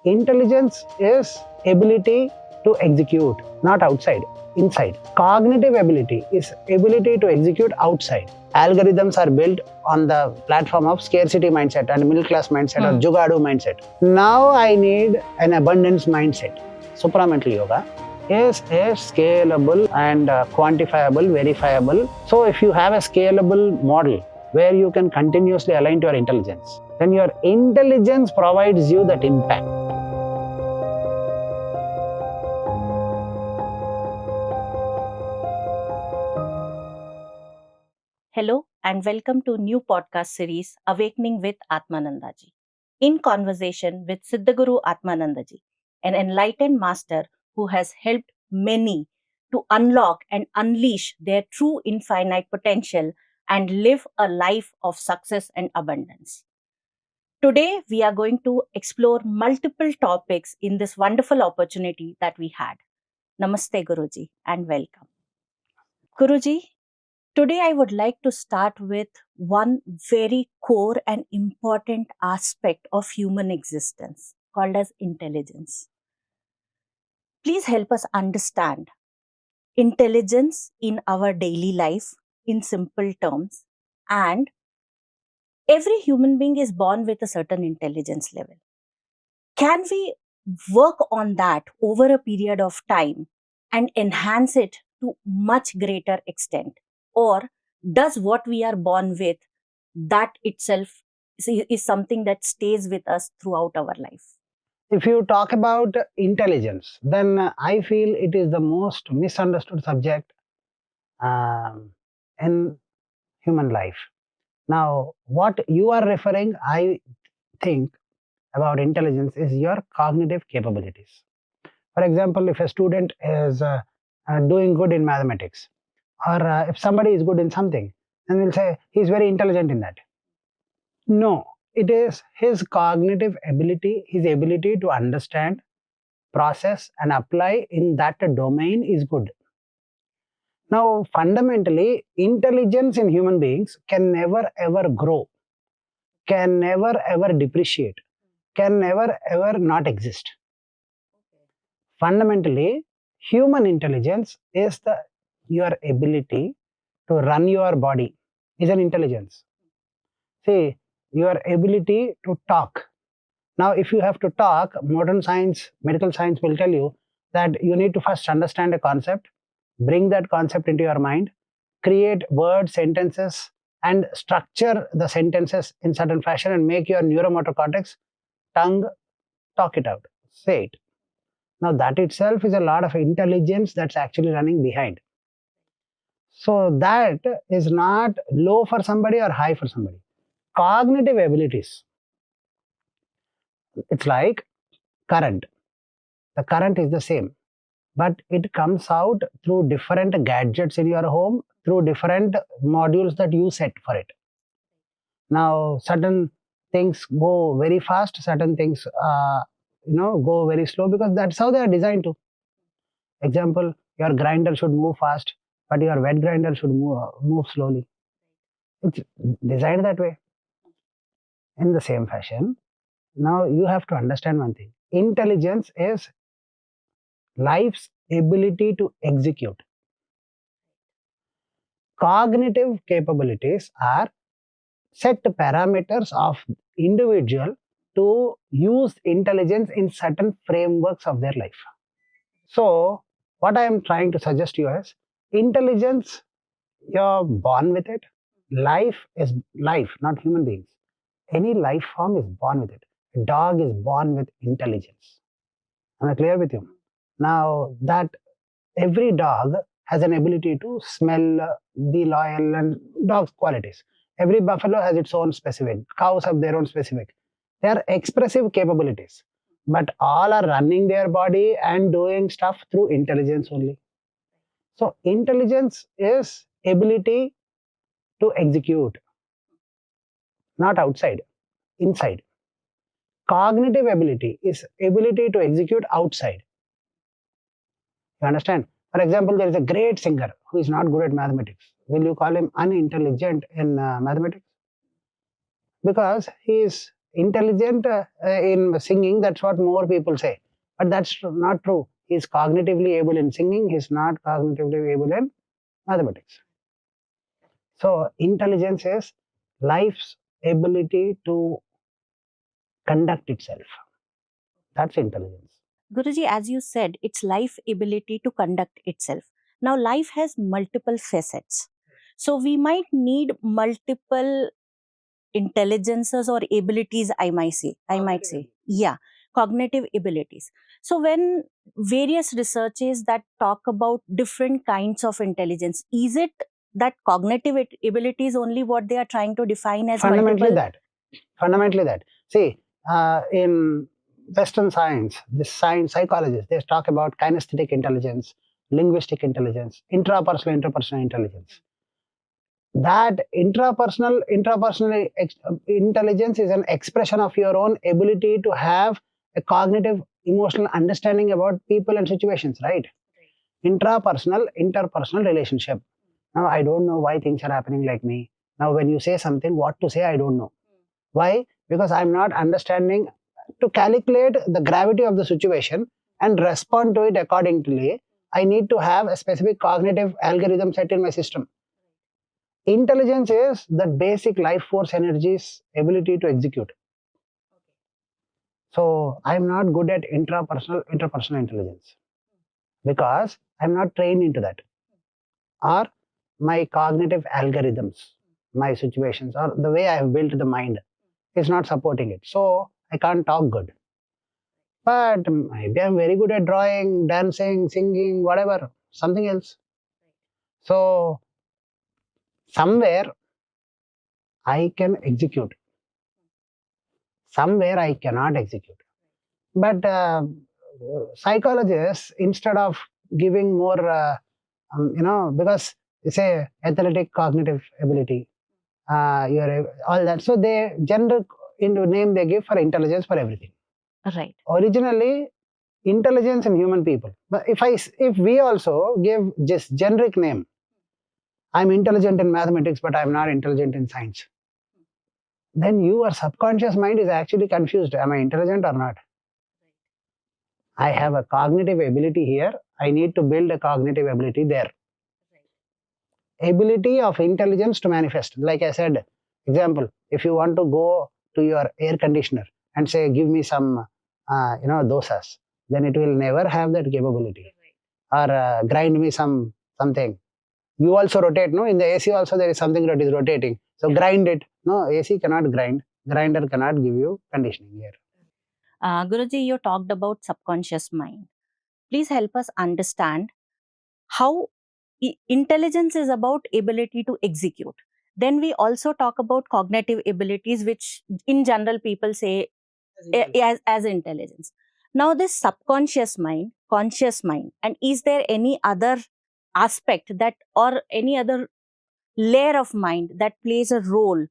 Intelligence is ability to execute, not outside, inside. Cognitive ability is ability to execute outside. Algorithms are built on the platform of scarcity mindset and middle class mindset or jugadu mindset. Now I need an abundance mindset. Supramental yoga is a scalable and quantifiable, verifiable. So if you have a scalable model where you can continuously align to your intelligence, then your intelligence provides you that impact. Hello and welcome to new podcast series Awakening with Atmananda ji. In conversation with Siddhaguru Atmananda ji, an enlightened master who has helped many to unlock and unleash their true infinite potential and live a life of success and abundance. Today we are going to explore multiple topics in this wonderful opportunity that we had. Namaste Guruji and welcome. Guruji, today, I would like to start with one very core and important aspect of human existence called as intelligence. Please help us understand intelligence in our daily life in simple terms. And every human being is born with a certain intelligence level. Can we work on that over a period of time and enhance it to much greater extent? Or does what we are born with, that itself is something that stays with us throughout our life? If you talk about intelligence, then I feel it is the most misunderstood subject in human life. Now, what you are referring, I think, about intelligence is your cognitive capabilities. For example, if a student is doing good in mathematics, or if somebody is good in something, then we'll say he's very intelligent in that. No, it is his cognitive ability, his ability to understand, process, and apply in that domain is good. Now, fundamentally, intelligence in human beings can never ever grow, can never ever depreciate, can never ever not exist. Fundamentally, human intelligence is the your ability to run your body is an intelligence. See, your ability to talk. Now, if you have to talk, modern science, medical science will tell you that you need to first understand a concept, bring that concept into your mind, create words, sentences, and structure the sentences in certain fashion and make your neuromotor cortex, tongue, talk it out, say it. Now, that itself is a lot of intelligence that's actually running behind. So, that is not low for somebody or high for somebody. Cognitive abilities, it's like current. The current is the same, but it comes out through different gadgets in your home, through different modules that you set for it. Now, certain things go very fast, certain things, go very slow because that's how they are designed to. Example, your grinder should move fast, but your wet grinder should move slowly. It's designed that way. In the same fashion, now you have to understand one thing. Intelligence is life's ability to execute. Cognitive capabilities are set parameters of individual to use intelligence in certain frameworks of their life. So, what I am trying to suggest to you is intelligence, you're born with it. Life is life, not human beings. Any life form is born with it. A dog is born with intelligence. Am I clear with you? Now, that every dog has an ability to smell, be loyal, and dog's qualities. Every buffalo has its own specific. Cows have their own specific. They are expressive capabilities, but all are running their body and doing stuff through intelligence only. So, intelligence is ability to execute, not outside, inside. Cognitive ability is ability to execute outside. You understand? For example, there is a great singer who is not good at mathematics. Will you call him unintelligent in mathematics? Because he is intelligent in singing. That's what more people say. But that's not true. He's cognitively able in singing, he's not cognitively able in mathematics. So, intelligence is life's ability to conduct itself. That's intelligence. Guruji, as you said, it's life ability to conduct itself. Now, life has multiple facets. So, we might need multiple intelligences or abilities, I might say. Yeah, cognitive abilities. So, when various researches that talk about different kinds of intelligence, is it that cognitive ability is only what they are trying to define as Fundamentally, multiple? that. Fundamentally, that. See, in Western science, this science psychologists, they talk about kinesthetic intelligence, linguistic intelligence, interpersonal intelligence. That intelligence is an expression of your own ability to have a cognitive, emotional understanding about people and situations, right? Interpersonal relationship. Now, I don't know why things are happening like me. Now, when you say something, what to say, I don't know. Why? Because I'm not understanding to calculate the gravity of the situation and respond to it accordingly. I need to have a specific cognitive algorithm set in my system. Intelligence is that basic life force energy's ability to execute. So I'm not good at interpersonal intelligence because I'm not trained into that. Or my cognitive algorithms, my situations, or the way I have built the mind is not supporting it. So I can't talk good. But maybe I'm very good at drawing, dancing, singing, whatever, something else. So somewhere I can execute, somewhere I cannot execute. But psychologists, instead of giving more, because they say athletic cognitive ability, all that. So they general into name they give for intelligence for everything. Right. Originally, intelligence in human people. But if we also give just generic name, I'm intelligent in mathematics, but I'm not intelligent in science. Then your subconscious mind is actually confused. Am I intelligent or not? I have a cognitive ability here. I need to build a cognitive ability there. Ability of intelligence to manifest. Like I said, example, if you want to go to your air conditioner and say, give me some, dosas, then it will never have that capability. Or grind me something. You also rotate, no? In the AC also there is something that is rotating. So grind it. No, AC cannot grind. Grinder cannot give you conditioning here. Guruji, you talked about subconscious mind. Please help us understand how intelligence is about ability to execute. Then we also talk about cognitive abilities, which in general people say as intelligence. Now, this subconscious mind, conscious mind, and is there any other aspect that or any other layer of mind that plays a role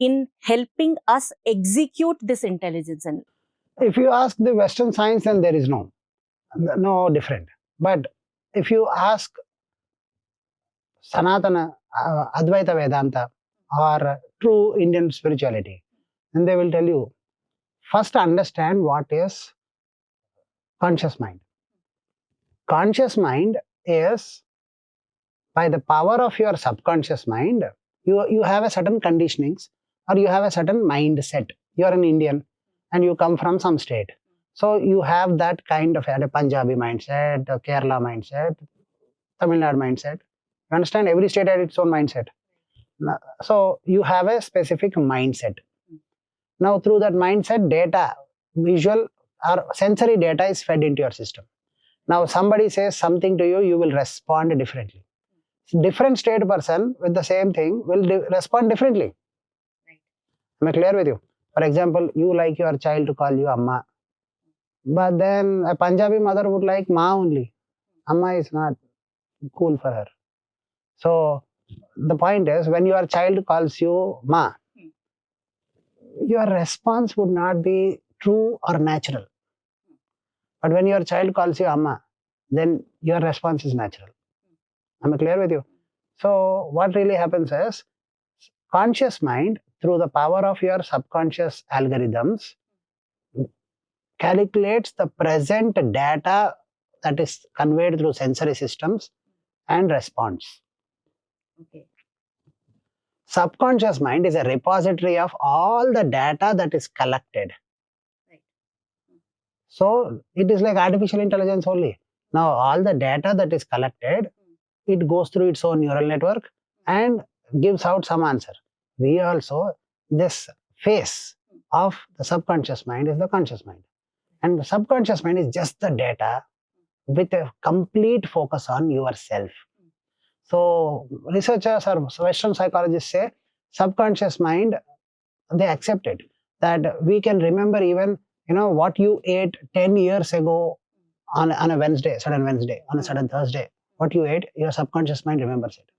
in helping us execute this intelligence? And If you ask the Western science, then there is no different. But if you ask Sanatana, Advaita Vedanta, or true Indian spirituality, then they will tell you first understand what is conscious mind. Conscious mind is by the power of your subconscious mind, you have a certain conditionings or you have a certain mindset. You are an Indian and you come from some state. So you have that kind of a Punjabi mindset, a Kerala mindset, Tamil Nadu mindset. You understand every state had its own mindset. So you have a specific mindset. Now through that mindset, data, visual or sensory data is fed into your system. Now somebody says something to you, you will respond differently. Different state person with the same thing will respond differently. Right. Am I clear with you? For example, you like your child to call you Amma, but then a Punjabi mother would like Ma only. Amma is not cool for her. So the point is, when your child calls you Ma, your response would not be true or natural. But when your child calls you Amma, then your response is natural. Am I clear with you? So what really happens is conscious mind through the power of your subconscious algorithms, calculates the present data that is conveyed through sensory systems and responds. Okay. Subconscious mind is a repository of all the data that is collected. Right. So it is like artificial intelligence only. Now all the data that is collected, it goes through its own neural network and gives out some answer. We also, this phase of the subconscious mind is the conscious mind. And the subconscious mind is just the data with a complete focus on yourself. So researchers or Western psychologists say subconscious mind, they accept it, that we can remember even what you ate 10 years ago on a Wednesday, sudden Wednesday, on a sudden Thursday. What you ate, your subconscious mind remembers it.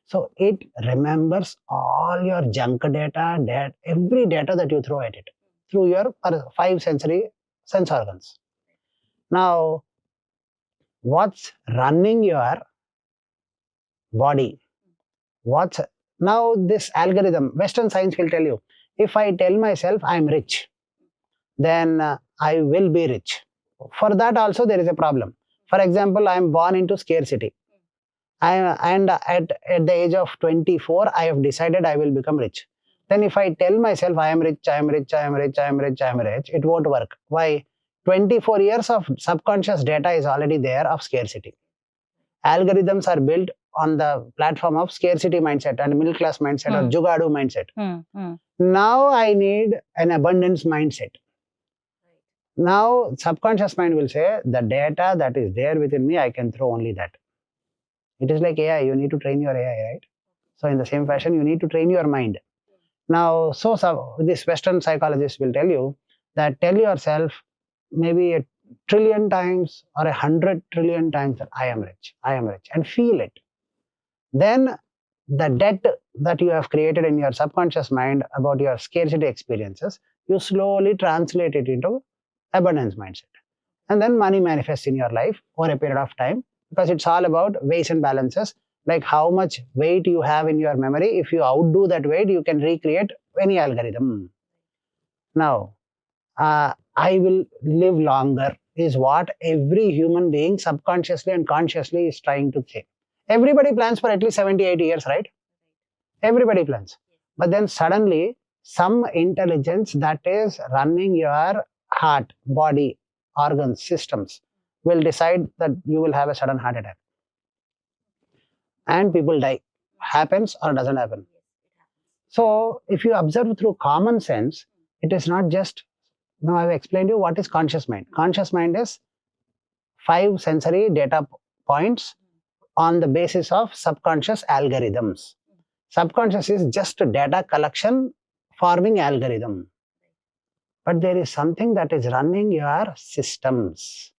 So it remembers all your junk data, every data that you throw at it through your five sensory sense organs. Now, what's running your body? What's now this algorithm? Western science will tell you, if I tell myself I'm rich, then I will be rich. For that also there is a problem. For example, I am born into scarcity. And at the age of 24, I have decided I will become rich. Then if I tell myself I am rich, I am rich, I am rich, I am rich, I am rich, it won't work. Why? 24 years of subconscious data is already there of scarcity. Algorithms are built on the platform of scarcity mindset and middle class mindset or jugadu mindset. Now I need an abundance mindset. Now subconscious mind will say the data that is there within me, I can throw only that. It is like AI, you need to train your AI, right? So in the same fashion, you need to train your mind. Now, so this Western psychologist will tell you that tell yourself maybe a trillion times or 100 trillion times that I am rich, and feel it. Then the debt that you have created in your subconscious mind about your scarcity experiences, you slowly translate it into abundance mindset. And then money manifests in your life over a period of time, because it's all about weights and balances, like how much weight you have in your memory. If you outdo that weight, you can recreate any algorithm. Now, I will live longer is what every human being subconsciously and consciously is trying to say. Everybody plans for at least 70, 80 years, right? Everybody plans. But then suddenly, some intelligence that is running your heart, body, organs, systems will decide that you will have a sudden heart attack. And people die. Happens or doesn't happen. So, if you observe through common sense, it is not just, now I've explained you what is conscious mind. Conscious mind is 5 sensory data points on the basis of subconscious algorithms. Subconscious is just data collection forming algorithm. But there is something that is running your systems.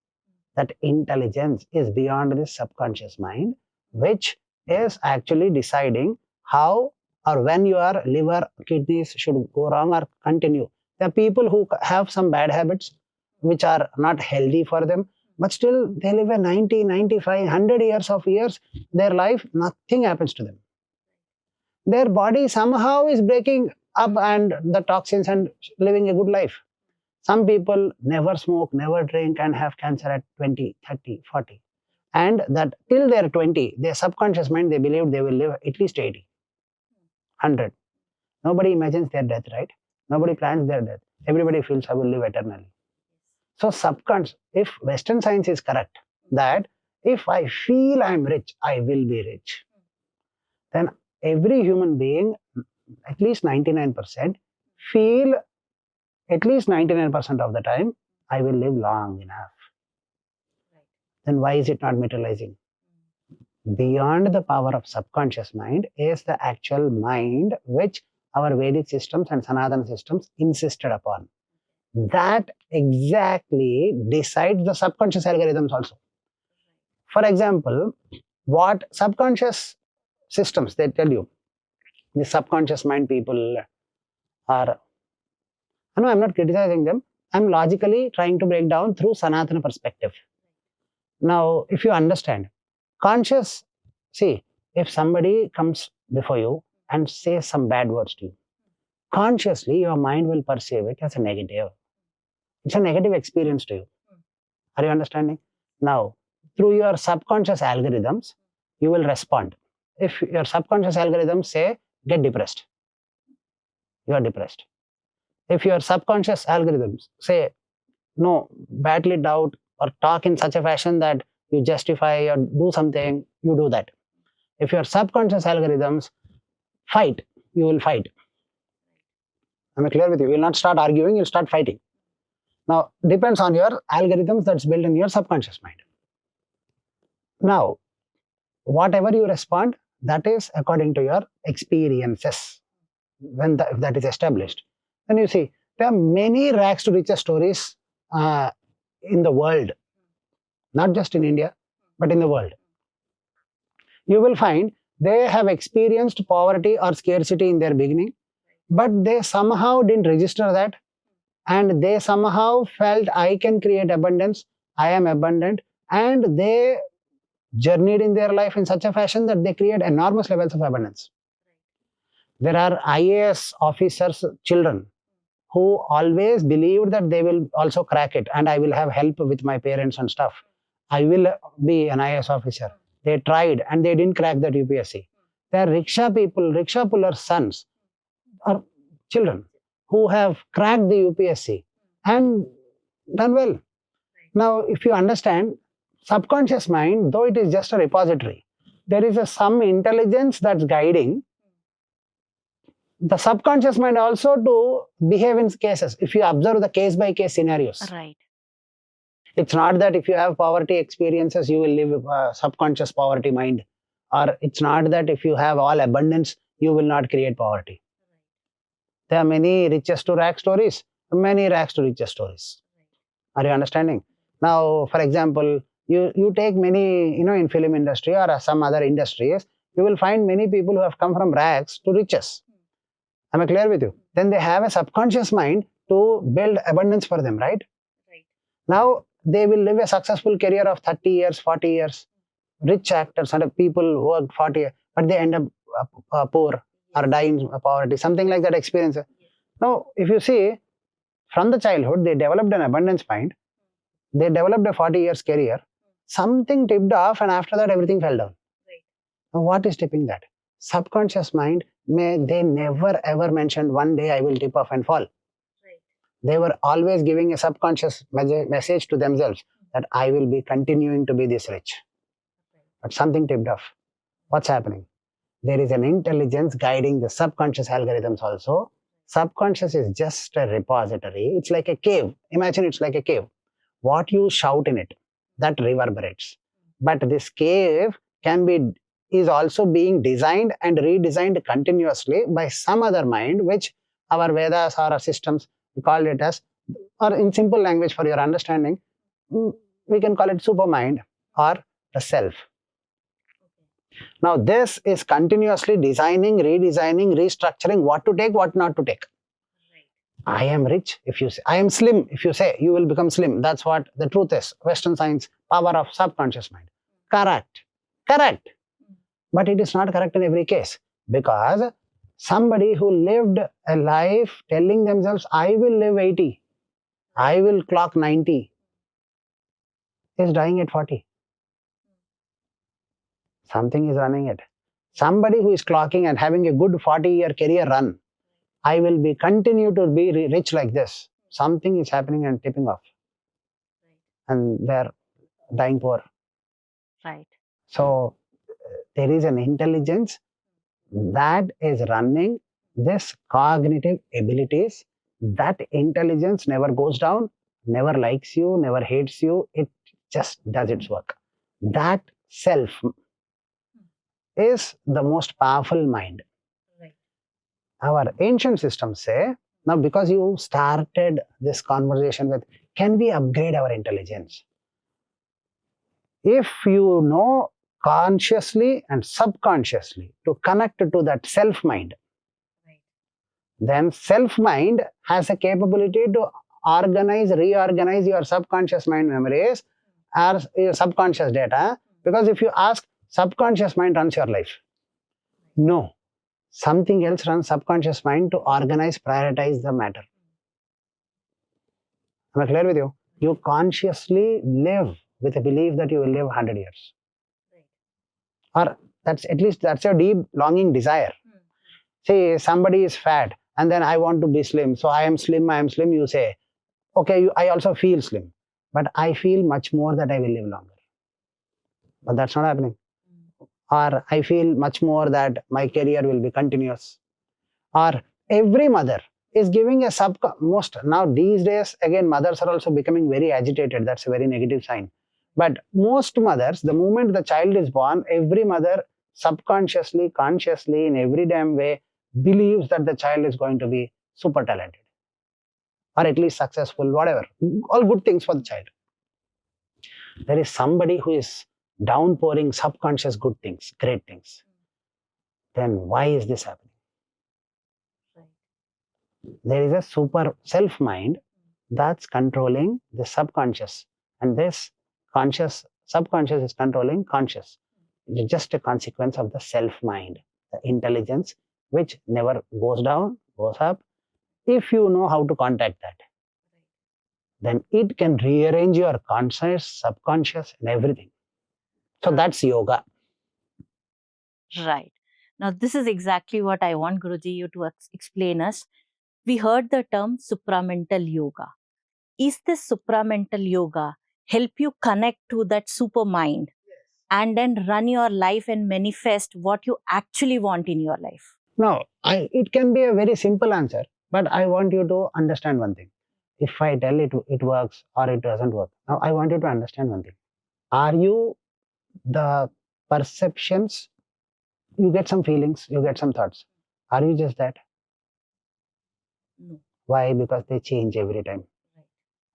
That intelligence is beyond this subconscious mind, which is actually deciding how or when your liver, kidneys should go wrong or continue. There are people who have some bad habits which are not healthy for them, but still they live a 90, 95, 100 years of years, their life, nothing happens to them. Their body somehow is breaking up and the toxins and living a good life. Some people never smoke, never drink and have cancer at 20, 30, 40. And that till they're 20, their subconscious mind, they believe they will live at least 80, 100. Nobody imagines their death, right? Nobody plans their death. Everybody feels I will live eternally. So subconscious, if Western science is correct, that if I feel I'm rich, I will be rich, then every human being, at least 99%, feel at least 99% of the time, I will live long enough. Then why is it not materializing? Beyond the power of subconscious mind is the actual mind which our Vedic systems and Sanatana systems insisted upon. That exactly decides the subconscious algorithms also. For example, what subconscious systems they tell you, the subconscious mind people are, no, I'm not criticizing them. I'm logically trying to break down through Sanatana perspective. Now, if you understand, conscious, see, if somebody comes before you and says some bad words to you, subconsciously your mind will perceive it as a negative. It's a negative experience to you. Are you understanding? Now, through your subconscious algorithms, you will respond. If your subconscious algorithms say, get depressed, you are depressed. If your subconscious algorithms say, no, battle it out or talk in such a fashion that you justify or do something, you do that. If your subconscious algorithms fight, you will fight. Am I clear with you? You will not start arguing, you'll start fighting. Now, depends on your algorithms that's built in your subconscious mind. Now, whatever you respond, that is according to your experiences. When that is established, then you see there are many rags to riches stories in the world, not just in India, but in the world. You will find they have experienced poverty or scarcity in their beginning, but they somehow didn't register that, and they somehow felt I can create abundance, I am abundant, and they journeyed in their life in such a fashion that they create enormous levels of abundance. There are IAS officers' children who always believed that they will also crack it and I will have help with my parents and stuff. I will be an IAS officer. They tried and they didn't crack that UPSC. There are rickshaw people, rickshaw pullers' sons or children who have cracked the UPSC and done well. Now, if you understand, subconscious mind, though it is just a repository, there is some intelligence that's guiding the subconscious mind also to behave in cases. If you observe the case by case scenarios, Right. It's not that if you have poverty experiences, you will live a subconscious poverty mind, or it's not that if you have all abundance, you will not create poverty. There are many riches to rags stories, many rags to riches stories. Are you understanding? Now, for example, you take many, in film industry or some other industries, you will find many people who have come from rags to riches. Am I clear with you? Then they have a subconscious mind to build abundance for them, right? Now they will live a successful career of 30 years, 40 years. Rich actors and people work 40 years, but they end up poor or dying of poverty, something like that experience. Now, if you see, from the childhood, they developed an abundance mind. They developed a 40 years career. Something tipped off, and after that, everything fell down. Now, what is tipping that? Subconscious mind, they never ever mentioned one day I will tip off and fall. They were always giving a subconscious message to themselves that I will be continuing to be this rich. But something tipped off. What's happening? There is an intelligence guiding the subconscious algorithms also. Subconscious is just a repository. It's like a cave. Imagine it's like a cave. What you shout in it, that reverberates. But this cave is also being designed and redesigned continuously by some other mind, which our Vedas or our systems, we call it as, or in simple language for your understanding, we can call it supermind or the self. Now, this is continuously designing, redesigning, restructuring what to take, what not to take. I am rich, if you say. I am slim, if you say, you will become slim. That's what the truth is. Western science, power of subconscious mind. Correct. Correct. But it is not correct in every case, because somebody who lived a life telling themselves, I will live 80, I will clock 90, is dying at 40. Something is running it. Somebody who is clocking and having a good 40-year career run, I will be continue to be rich like this. Something is happening and tipping off. And they're dying poor. Right. So there is an intelligence that is running this cognitive abilities. That intelligence never goes down, never likes you, never hates you. It just does its work. That self is the most powerful mind. Our ancient systems say, now because you started this conversation with, can we upgrade our intelligence? If you know consciously and subconsciously to connect to that self mind, then self mind has a capability to organize, reorganize your subconscious mind memories or your subconscious data. Because if you ask, subconscious mind runs your life. No. something else runs subconscious mind to organize, prioritize the matter. Am I clear with you? You consciously live with a belief that you will live 100 years, or that's at least that's your deep longing desire. Say somebody is fat and then I want to be slim, so I am slim, I am slim. You say, okay, I also feel slim, but I feel much more that I will live longer. But that's not happening. Or I feel much more that my career will be continuous. Or every mother is giving a most now these days, again, mothers are also becoming very agitated. That's a very negative sign. But most mothers, the moment the child is born, every mother subconsciously, consciously, in every damn way believes that the child is going to be super talented or at least successful, whatever. All good things for the child. There is somebody who is downpouring subconscious good things, great things. Then why is this happening? There is a super self mind that's controlling the subconscious, and this conscious subconscious is controlling conscious. It's just a consequence of the self mind, the intelligence which never goes down, goes up. If you know how to contact that, then it can rearrange your conscious, subconscious, and everything. So that's yoga. Right. Now, this is exactly what I want Guruji you to explain us. We heard the term supramental yoga. Is this supramental yoga help you connect to that super mind and then run your life and manifest what you actually want in your life? Now, it can be a very simple answer, but I want you to understand one thing. If I tell it works or it doesn't work, now I want you to understand one thing. Are you the perceptions? You get some feelings, you get some thoughts. Are you just that? No. Why? Because they change every time.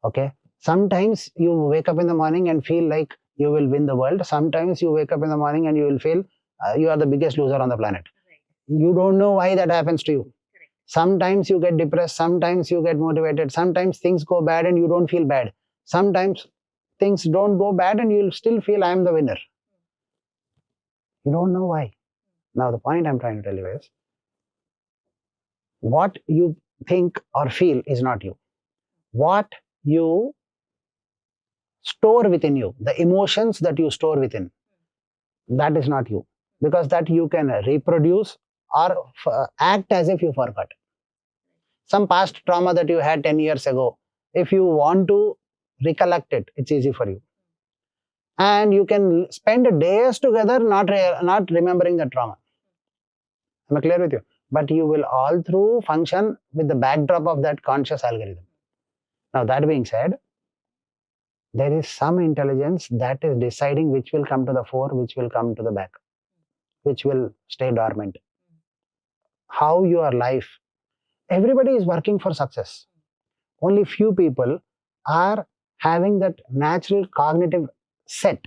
Okay. Sometimes you wake up in the morning and feel like you will win the world. Sometimes you wake up in the morning and you will feel you are the biggest loser on the planet. You don't know why that happens to you. Sometimes you get depressed, sometimes you get motivated, sometimes things go bad and you don't feel bad. Sometimes things don't go bad and you'll still feel I am the winner. You don't know why. Now, the point I'm trying to tell you is what you think or feel is not you. What you store within you, the emotions that you store within, that is not you. Because that you can reproduce or act as if you forgot. Some past trauma that you had 10 years ago, if you want to recollect it, it's easy for you. And you can spend days together not remembering the trauma. Am I clear with you? But you will all through function with the backdrop of that conscious algorithm. Now, that being said, there is some intelligence that is deciding which will come to the fore, which will come to the back, which will stay dormant. How your life, everybody is working for success. Only few people are having that natural cognitive set.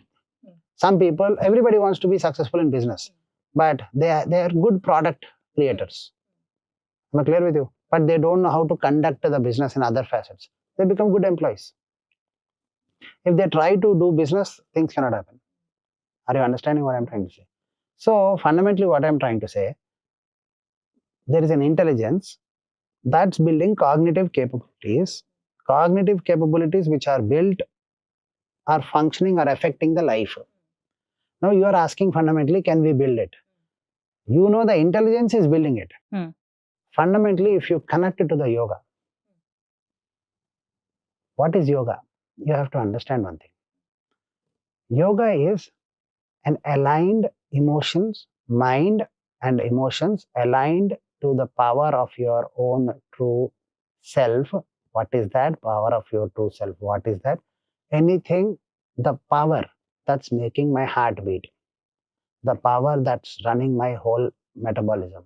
Some people, everybody wants to be successful in business, but they are good product creators. Am I clear with you? But they don't know how to conduct the business in other facets. They become good employees. If they try to do business, things cannot happen. Are you understanding what I'm trying to say? So fundamentally, what I'm trying to say, there is an intelligence that's building cognitive capabilities. Cognitive capabilities which are built, are functioning, are affecting the life. Now you are asking fundamentally, can we build it? You know the intelligence is building it. Fundamentally, if you connect it to the yoga, what is yoga? You have to understand one thing. Yoga is an aligned emotions, mind and emotions aligned to the power of your own true self. What is that? Power of your true self. What is that? Anything, the power that's making my heart beat, the power that's running my whole metabolism,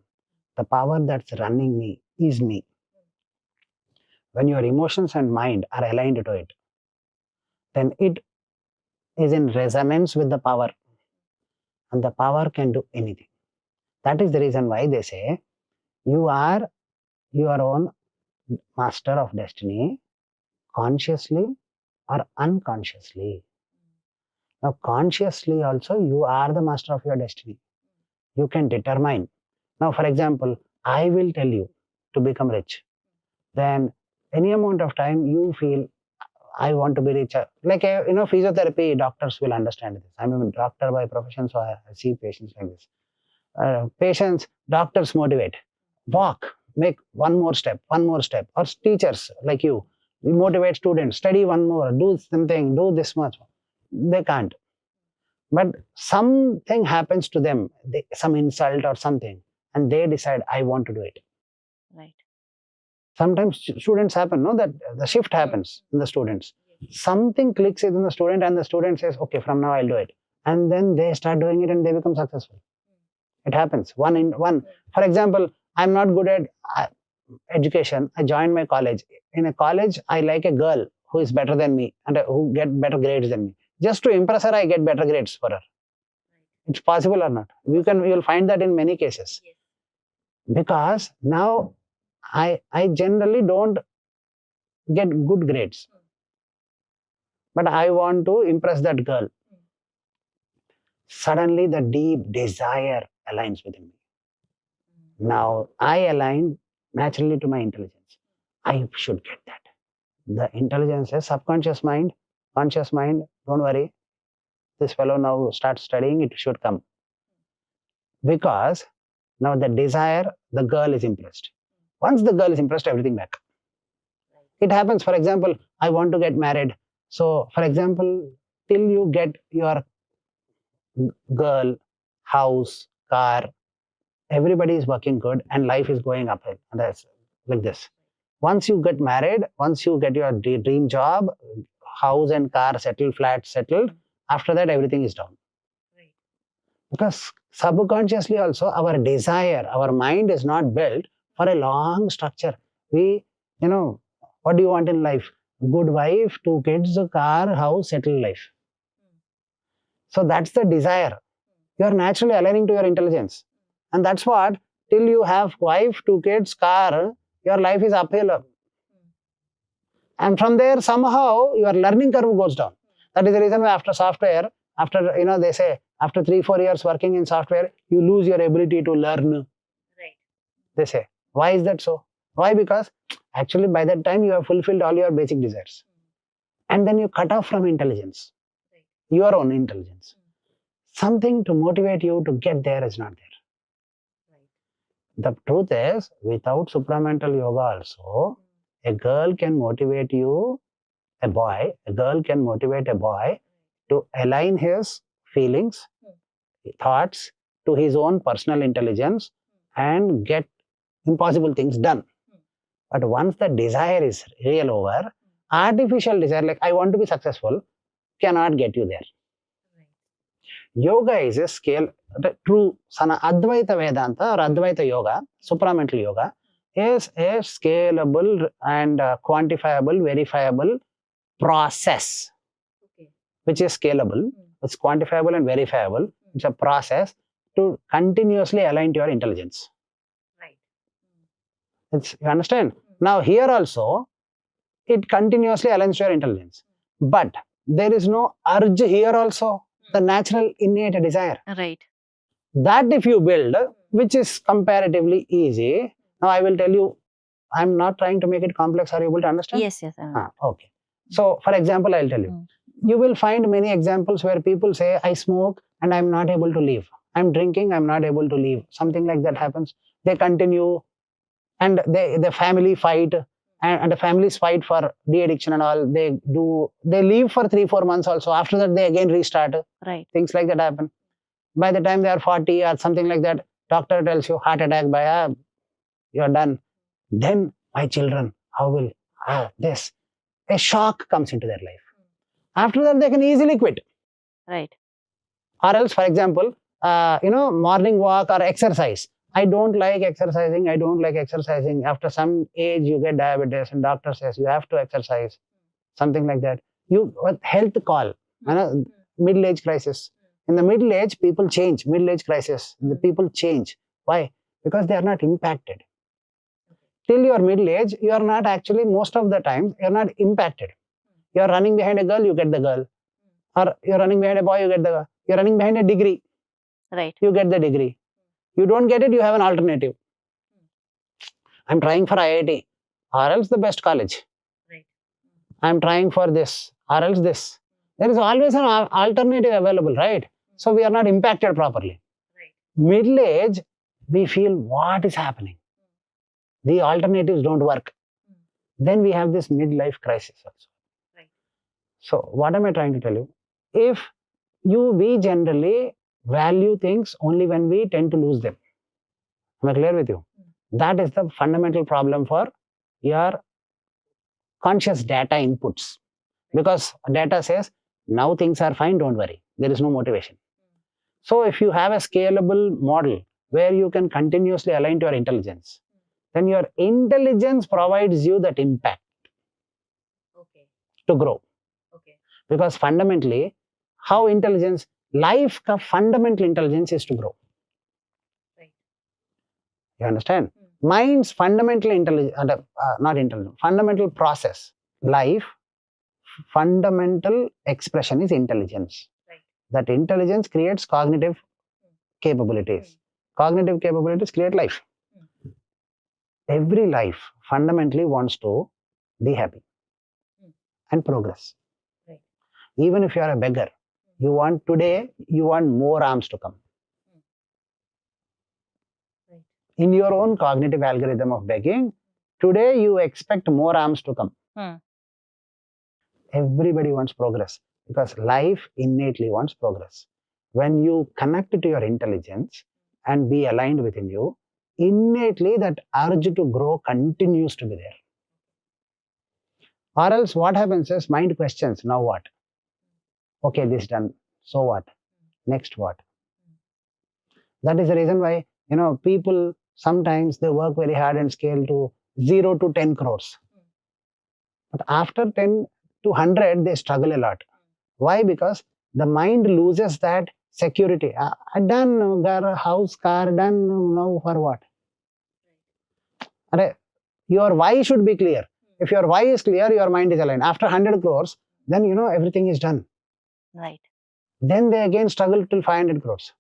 the power that's running me is me. When your emotions and mind are aligned to it, then it is in resonance with the power, and the power can do anything. That is the reason why they say you are your own master of destiny, consciously or unconsciously. Now, consciously also, you are the master of your destiny. You can determine. Now, for example, I will tell you to become rich. Then any amount of time you feel I want to be rich. Like, physiotherapy, doctors will understand this. I'm a doctor by profession, so I see patients like this. Patients, doctors motivate. Walk, make one more step. Or teachers like you motivate students, study one more, do something, do this much. They can't. But something happens to them, some insult or something, and they decide, I want to do it. Right. Sometimes students happen, no, that the shift happens in the students. Something clicks in the student, and the student says, okay, from now I'll do it. And then they start doing it and they become successful. It happens. One in one. For example, I'm not good at education. I joined my college. In a college, I like a girl who is better than me and who get better grades than me. Just to impress her, I get better grades for her. It's possible or not? You'll find that in many cases. Because now I generally don't get good grades, but I want to impress that girl. Suddenly, the deep desire aligns within me. Now I align naturally to my intelligence. I should get that. The intelligence is subconscious mind, conscious mind. Don't worry. This fellow now starts studying, it should come. Because now the desire, the girl is impressed. Once the girl is impressed, everything back. It happens, for example, I want to get married. So, for example, till you get your girl, house, car, everybody is working good and life is going uphill. And that's like this. Once you get married, once you get your dream job, house and car settled, flat settled, after that everything is down. Right. Because subconsciously also our desire, our mind is not built for a long structure. What do you want in life? Good wife, two kids, car, house, settled life. So that's the desire. You are naturally aligning to your intelligence. And that's what, till you have wife, two kids, car, your life is uphill. And from there, somehow, your learning curve goes down. That is the reason why after software, they say, after 3-4 years working in software, you lose your ability to learn. Right. They say. Why is that so? Why? Because actually by that time, you have fulfilled all your basic desires. And then you cut off from intelligence, your own intelligence. Something to motivate you to get there is not there. The truth is, without supramental yoga also, a girl can motivate you, a girl can motivate a boy to align his feelings, thoughts to his own personal intelligence and get impossible things done. But once the desire is real over, artificial desire, like I want to be successful, cannot get you there. Yoga is a scale, the true Advaita Vedanta or Advaita Yoga, supramental yoga, is a scalable and quantifiable, verifiable process, which is scalable, it's quantifiable and verifiable. It's a process to continuously align to your intelligence. Right. You understand? Now, here also, it continuously aligns to your intelligence. But there is no urge here also, the natural innate desire. Right. That if you build, which is comparatively easy, now I will tell you, I'm not trying to make it complex. Are you able to understand? Yes. Okay. So, for example, I'll tell you. You will find many examples where people say, I smoke and I'm not able to leave. I'm drinking, I'm not able to leave. Something like that happens. They continue and the family fight and the families fight for de-addiction and all. They leave for 3-4 months also. After that, they again restart. Right. Things like that happen. By the time they are 40 or something like that, doctor tells you heart attack, you're done. Then my children, how will this? A shock comes into their life. After that, they can easily quit. Right. Or else, for example, morning walk or exercise. I don't like exercising. I don't like exercising. After some age, you get diabetes, and doctor says you have to exercise. Something like that. Health call, middle age crisis. In the middle age, people change. Middle age crisis, the people change. Why? Because they are not impacted. Till your middle age, you are not actually, most of the time, you are not impacted. You are running behind a girl, you get the girl. Or you are running behind a boy, you get the girl. You are running behind a degree. Right. You get the degree. You don't get it, you have an alternative. I'm trying for IIT or else the best college. Right. I'm trying for this or else this. There is always an alternative available, right? So we are not impacted properly. Right. Middle age, we feel what is happening. The alternatives don't work. Then we have this midlife crisis also. Right. So what am I trying to tell you? If we generally value things only when we tend to lose them. Am I clear with you? That is the fundamental problem for your conscious data inputs. Because data says, now things are fine, don't worry. There is no motivation. So if you have a scalable model where you can continuously align to your intelligence, then your intelligence provides you that impact to grow. Because fundamentally, how intelligence, life ka fundamental intelligence is to grow. You understand? Mind's fundamental intelligence, not intelligence, fundamental process. Life, fundamental expression is intelligence. That intelligence creates cognitive capabilities. Cognitive capabilities create life. Every life fundamentally wants to be happy and progress. Even if you are a beggar, you want more arms to come. In your own cognitive algorithm of begging, today you expect more arms to come. Everybody wants progress because life innately wants progress. When you connect to your intelligence and be aligned within you, innately that urge to grow continues to be there. Or else what happens is mind questions, now what? Okay, this done. So what? Next what? That is the reason why, people sometimes they work very hard and scale to 0 to 10 crores. But after 10 to 100, they struggle a lot. Why? Because the mind loses that security. I done, got a house, car, done, now for what? Your why should be clear. If your why is clear, your mind is aligned. After 100 crores, then everything is done. Right. Then they again struggle till 500 crores.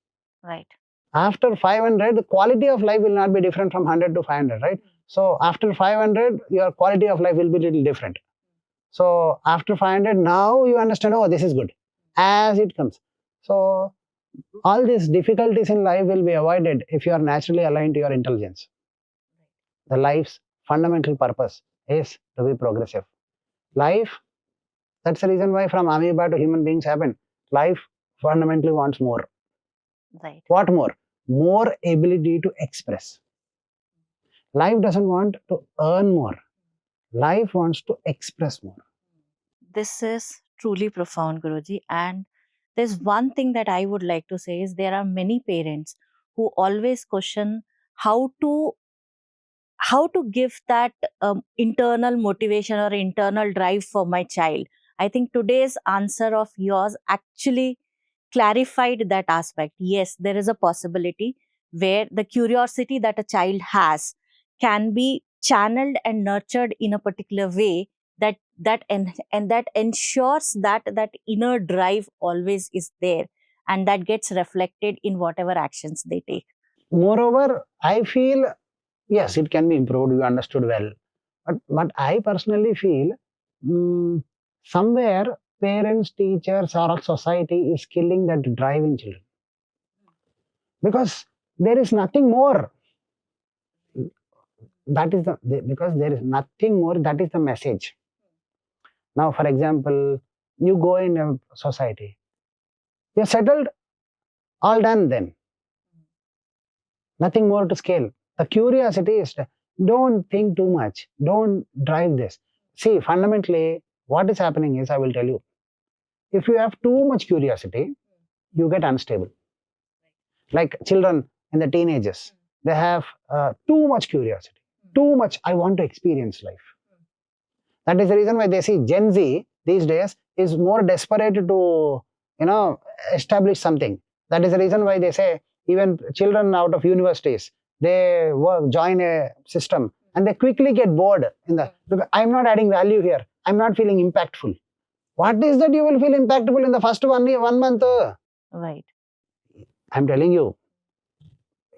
Right. After 500, the quality of life will not be different from 100 to 500, right? So after 500, your quality of life will be little different. So after 500, now you understand, oh, this is good, as it comes. So all these difficulties in life will be avoided if you are naturally aligned to your intelligence. The life's fundamental purpose is to be progressive. Life, that's the reason why from amoeba to human beings happen. Life fundamentally wants more. Right. What more? More ability to express. Life doesn't want to earn more. Life wants to express more. This is truly profound, Guruji. And there's one thing that I would like to say is there are many parents who always question how to give that internal motivation or internal drive for my child. I think today's answer of yours actually clarified that aspect. Yes, there is a possibility where the curiosity that a child has can be channeled and nurtured in a particular way and that ensures that that inner drive always is there, and that gets reflected in whatever actions they take. Moreover, I feel, yes, it can be improved, you understood well. But I personally feel somewhere parents, teachers, or society is killing that drive in children. Because there is nothing more. Because there is nothing more, that is the message. Now, for example, you go in a society, you're settled, all done then. Nothing more to scale. The curiosity is, don't think too much, don't drive this. See, fundamentally, what is happening is, I will tell you, if you have too much curiosity, you get unstable. Like children and the teenagers, they have too much curiosity, too much, I want to experience life. That is the reason why they see Gen Z these days is more desperate to, establish something. That is the reason why they say even children out of universities, they join a system and they quickly get bored because I'm not adding value here. I'm not feeling impactful. What is that you will feel impactful in the first 1 month? Right. I'm telling you,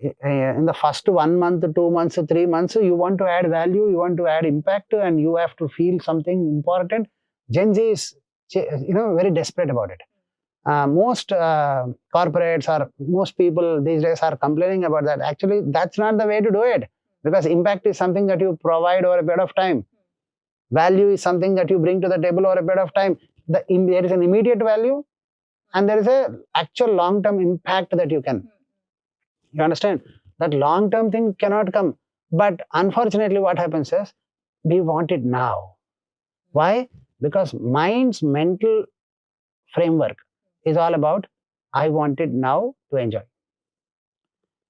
in the first 1 month, 2 months, 3 months, you want to add value, you want to add impact, and you have to feel something important. Gen Z is, very desperate about it. Most corporates or most people these days are complaining about that. Actually, that's not the way to do it, because impact is something that you provide over a period of time. Value is something that you bring to the table over a period of time. There is an immediate value, and there is a actual long-term impact that you can. You understand? That long-term thing cannot come. But unfortunately, what happens is we want it now. Why? Because mind's mental framework is all about I want it now to enjoy.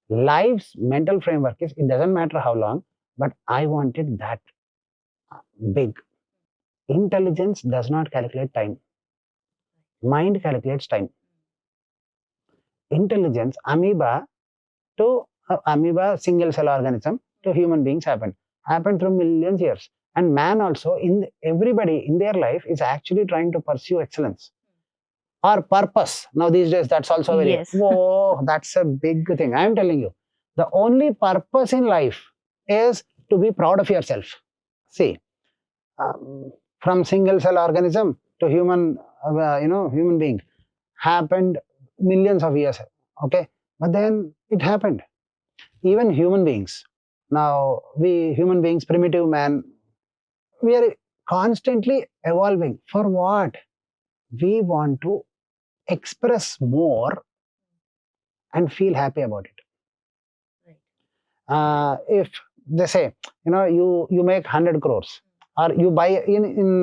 Life's mental framework is it doesn't matter how long, but I want it that big. Intelligence does not calculate time. Mind calculates time. Intelligence, amoeba single cell organism to human beings happened through millions years. And man also, everybody in their life is actually trying to pursue excellence or purpose. Now these days, that's also very, Yes. whoa, that's a big thing. I'm telling you, the only purpose in life is to be proud of yourself. See, from single cell organism to human being happened millions of years. Okay, but then it happened. Even human beings. Now, we human beings, primitive man, we are constantly evolving. For what? We want to express more and feel happy about it. If they say, you make 100 crores, or you buy in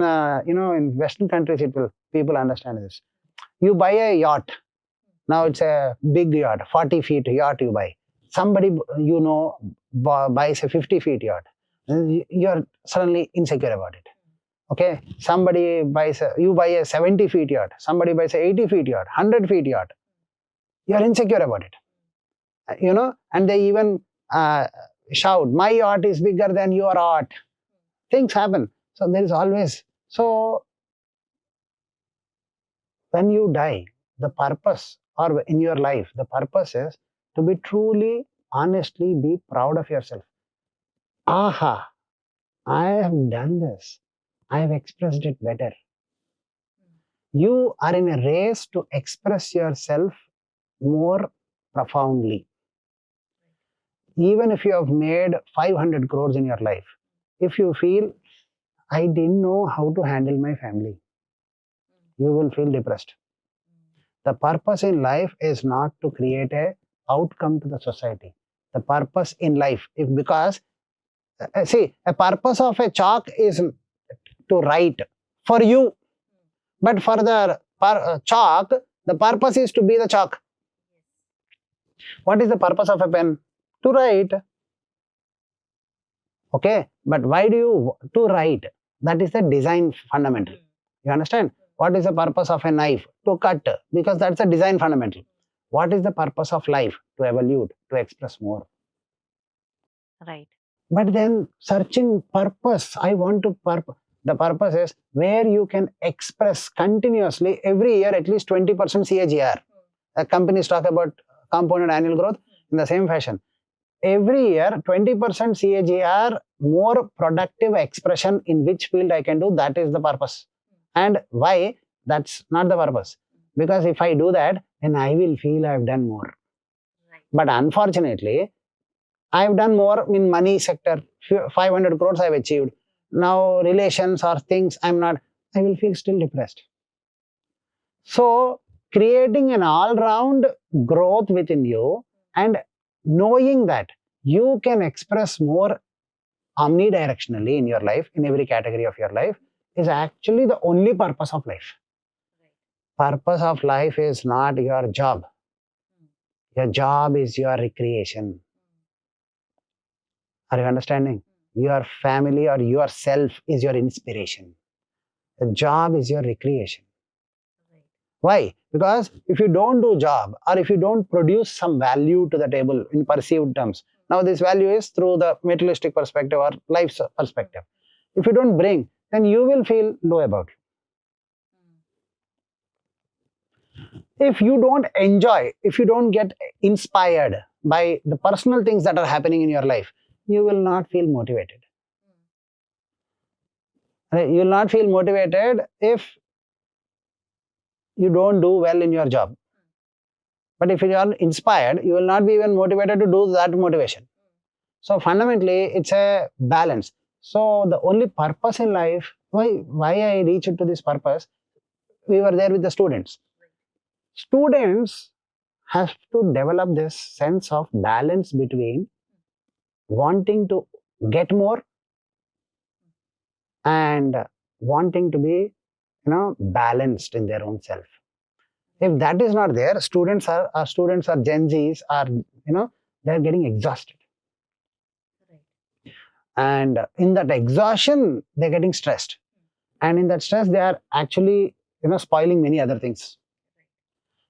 Western countries, it will people understand this. You buy a yacht. Now it's a big yacht, 40 feet yacht you buy. Somebody buys a 50 feet yacht. You're suddenly insecure about it. Okay, you buy a 70 feet yacht. Somebody buys a 80 feet yacht, 100 feet yacht. You're insecure about it. And they even shout, my yacht is bigger than your yacht. Things happen. So there is always, so when you die, the purpose, or in your life, the purpose is to be truly, honestly, be proud of yourself. Aha, I have done this. I have expressed it better. You are in a race to express yourself more profoundly. Even if you have made 500 crores in your life, if you feel, I didn't know how to handle my family, you will feel depressed. The purpose in life is not to create a outcome to the society. The purpose in life, if because see, a purpose of a chalk is to write for you, but for the chalk, the purpose is to be the chalk. What is the purpose of a pen? To write. Okay, but why do you to write? That is the design fundamental. You understand? What is the purpose of a knife? To cut, because that's a design fundamental. What is the purpose of life? To evolve, to express more. Right. But then searching purpose, I want to purpose. The purpose is where you can express continuously every year at least 20% CAGR. Companies talk about compounded annual growth in the same fashion. Every year 20% CAGR, more productive expression in which field I can do, that is the purpose. And why? That's not the purpose. Because if I do that, then I will feel I've done more. But unfortunately, I've done more in money sector, 500 crores I've achieved. Now relations or things I'm not, I will feel still depressed. So creating an all-round growth within you and knowing that you can express more omnidirectionally in your life, in every category of your life, is actually the only purpose of life. Purpose of life is not your job. Your job is your recreation. Are you understanding? Your family or yourself is your inspiration. The job is your recreation. Why? Because if you don't do job or if you don't produce some value to the table in perceived terms, now this value is through the materialistic perspective or life's perspective. If you don't bring, then you will feel low about it. If you don't enjoy, if you don't get inspired by the personal things that are happening in your life, you will not feel motivated. Right? You will not feel motivated if you don't do well in your job. But if you are inspired, you will not be even motivated to do that motivation. So fundamentally, it's a balance. So the only purpose in life, why I reached to this purpose, we were there with the students. Students have to develop this sense of balance between wanting to get more and wanting to be, balanced in their own self. If that is not there, students are Gen Zs are, they're getting exhausted. And in that exhaustion, they're getting stressed. And in that stress, they are actually, spoiling many other things.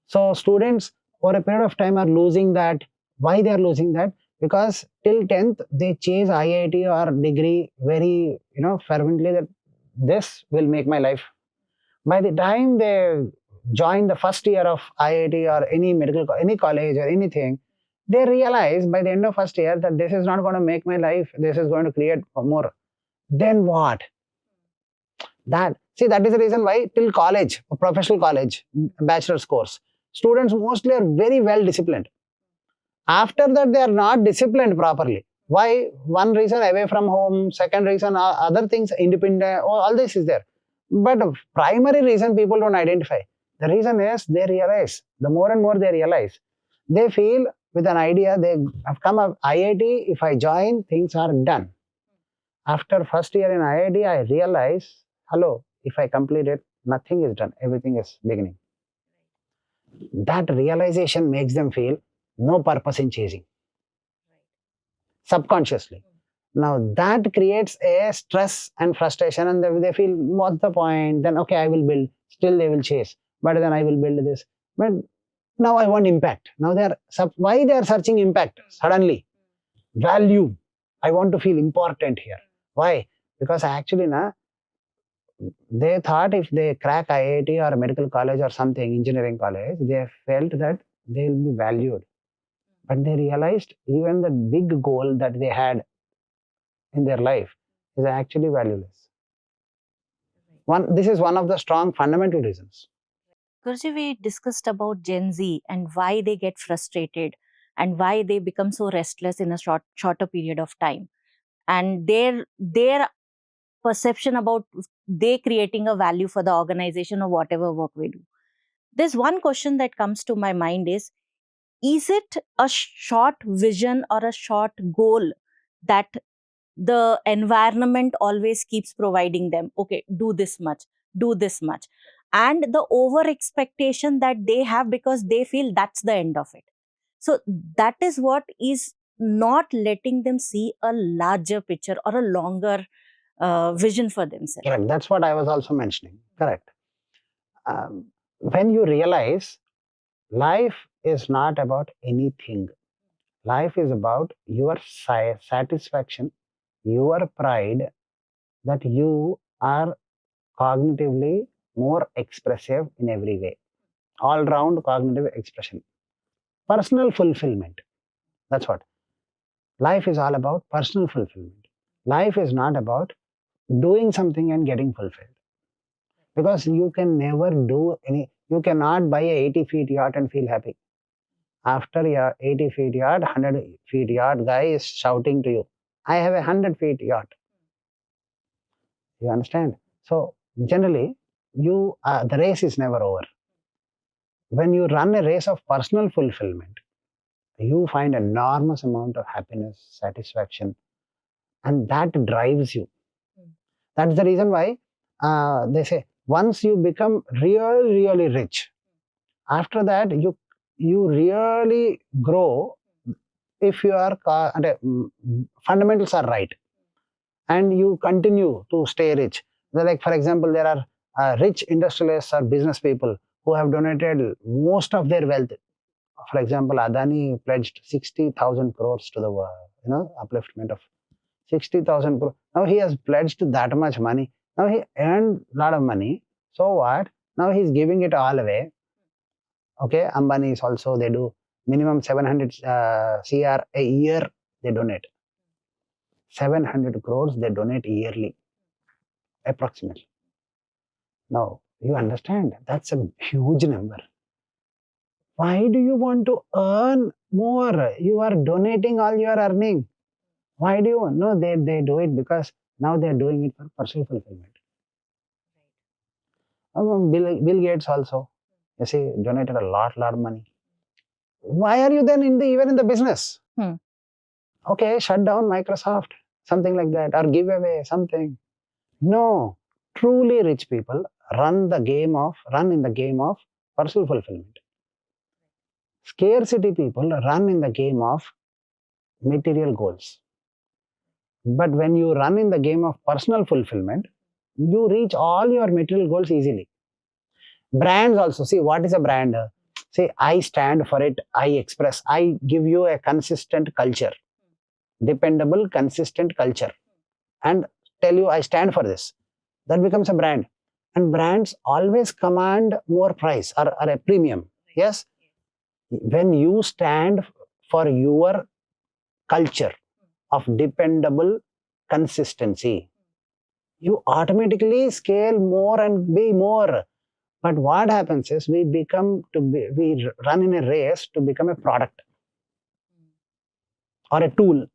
So students over a period of time are losing that. Why they are losing that? Because till 10th, they chase IIT or degree very, fervently that this will make my life. By the time they join the first year of IIT or any college or anything, they realize by the end of first year that this is not going to make my life. This is going to create more. Then what? That is the reason why till college, professional college, bachelor's course, students mostly are very well disciplined. After that, they are not disciplined properly. Why? One reason away from home, second reason other things independent, all this is there. But primary reason people don't identify. The reason is they realize, the more and more they realize, they feel with an idea, they have come up IIT, if I join, things are done. After first year in IIT, I realize, hello, if I complete it, nothing is done, everything is beginning. That realization makes them feel no purpose in chasing subconsciously. Now that creates a stress and frustration, and they feel, what's the point? Then, okay, I will build. Still, they will chase, but then I will build this. But now I want impact. Now why they are searching impact suddenly? Value. I want to feel important here. Why? Because actually, they thought if they crack IIT or medical college or something, engineering college, they felt that they will be valued. But they realized even the big goal that they had in their life is actually valueless. This is one of the strong fundamental reasons. Gurji, we discussed about Gen Z and why they get frustrated and why they become so restless in a shorter period of time, and their perception about they creating a value for the organization or whatever work we do. There's one question that comes to my mind is it a short vision or a short goal that the environment always keeps providing them? Okay, do this much, and the over expectation that they have because they feel that's the end of it. So that is what is not letting them see a larger picture or a longer vision for themselves. Correct. That's what I was also mentioning. Correct. When you realize life is not about anything, life is about your satisfaction, your pride that you are cognitively more expressive in every way. All round cognitive expression. Personal fulfillment. That's what. Life is all about personal fulfillment. Life is not about doing something and getting fulfilled. Because you can never you cannot buy a 80 feet yacht and feel happy. After your 80 feet yacht, 100 feet yacht guy is shouting to you, I have a 100 feet yacht. You understand? So generally, the race is never over. When you run a race of personal fulfillment, you find enormous amount of happiness, satisfaction, and that drives you. That's the reason why they say once you become really, really rich, after that you really grow if your fundamentals are right and you continue to stay rich. Like for example, there are rich industrialists or business people who have donated most of their wealth. For example, Adani pledged 60,000 crores to the upliftment of 60,000 crores. Now he has pledged that much money. Now he earned a lot of money. So what? Now he's giving it all away. Okay, Ambani is also, they do minimum 700 CR a year they donate. 700 crores they donate yearly, approximately. Now, you understand, that's a huge number. Why do you want to earn more? You are donating all you are earning. Why do you? No, they do it because now they are doing it for personal fulfillment. Bill Gates also, you see, donated a lot of money. Why are you then even in the business? Hmm. Okay, shut down Microsoft, something like that, or give away something. No, truly rich people run in the game of personal fulfillment. Scarcity people run in the game of material goals. But when you run in the game of personal fulfillment, you reach all your material goals easily. Brands also, see what is a brand? Say, I stand for it, I express, I give you a consistent culture, dependable, consistent culture, and tell you I stand for this. That becomes a brand. And brands always command more price or a premium. Yes? When you stand for your culture of dependable consistency, you automatically scale more and be more. But what happens is we run in a race to become a product or a tool.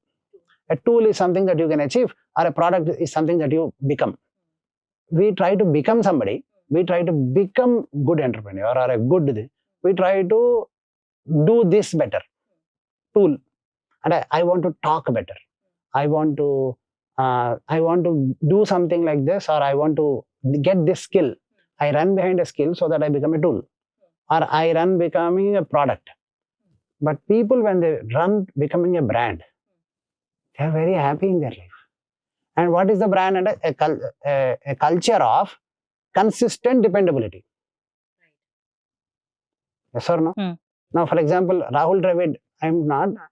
A tool is something that you can achieve, or a product is something that you become. We try to become somebody. We try to become good entrepreneur or a good. We try to do this better tool, and I want to talk better. I want to do something like this, or I want to get this skill. I run behind a skill so that I become a tool, or I run becoming a product. But people, when they run becoming a brand, they are very happy in their life. And what is the brand? And a culture of consistent dependability. Yes or no? Hmm. Now, for example, Rahul Dravid,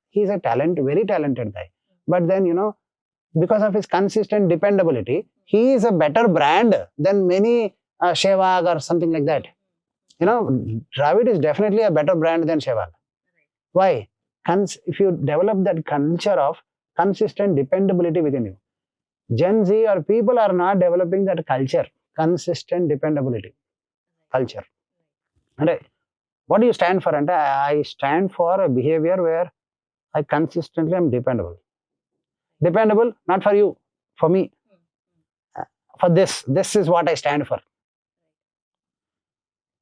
he's a very talented guy. But then, because of his consistent dependability, he is a better brand than many Sehwag or something like that. Dravid is definitely a better brand than Sehwag. Why? If you develop that culture of consistent dependability within you, Gen Z or people are not developing that culture, consistent dependability culture. And what do you stand for? And I stand for a behavior where I consistently am dependable. Dependable, not for you, for me. For this. This is what I stand for.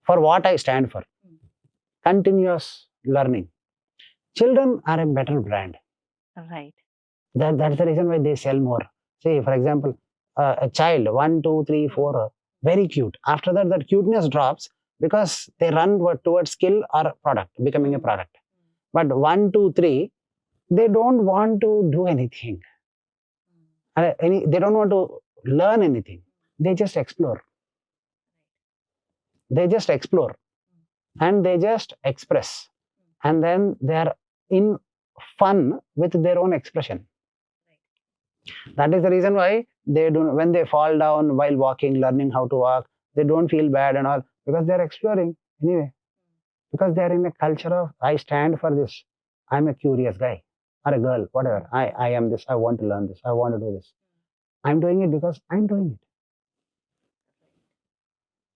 For what I stand for. Continuous learning. Children are a better brand. Right. That's the reason why they sell more. Say, for example, a child, 1, 2, 3, 4, very cute. After that, that cuteness drops because they run towards skill or product, becoming a product. But 1, 2, 3, they don't want to do anything. They don't want to learn anything. They just explore. They just explore and they just express. And then they are in fun with their own expression. That is the reason why they do, when they fall down while walking, learning how to walk, they don't feel bad and all because they're exploring anyway. Because they're in a culture of I stand for this. I'm a curious guy or a girl, whatever. I am this. I want to learn this. I want to do this. I'm doing it because I'm doing it.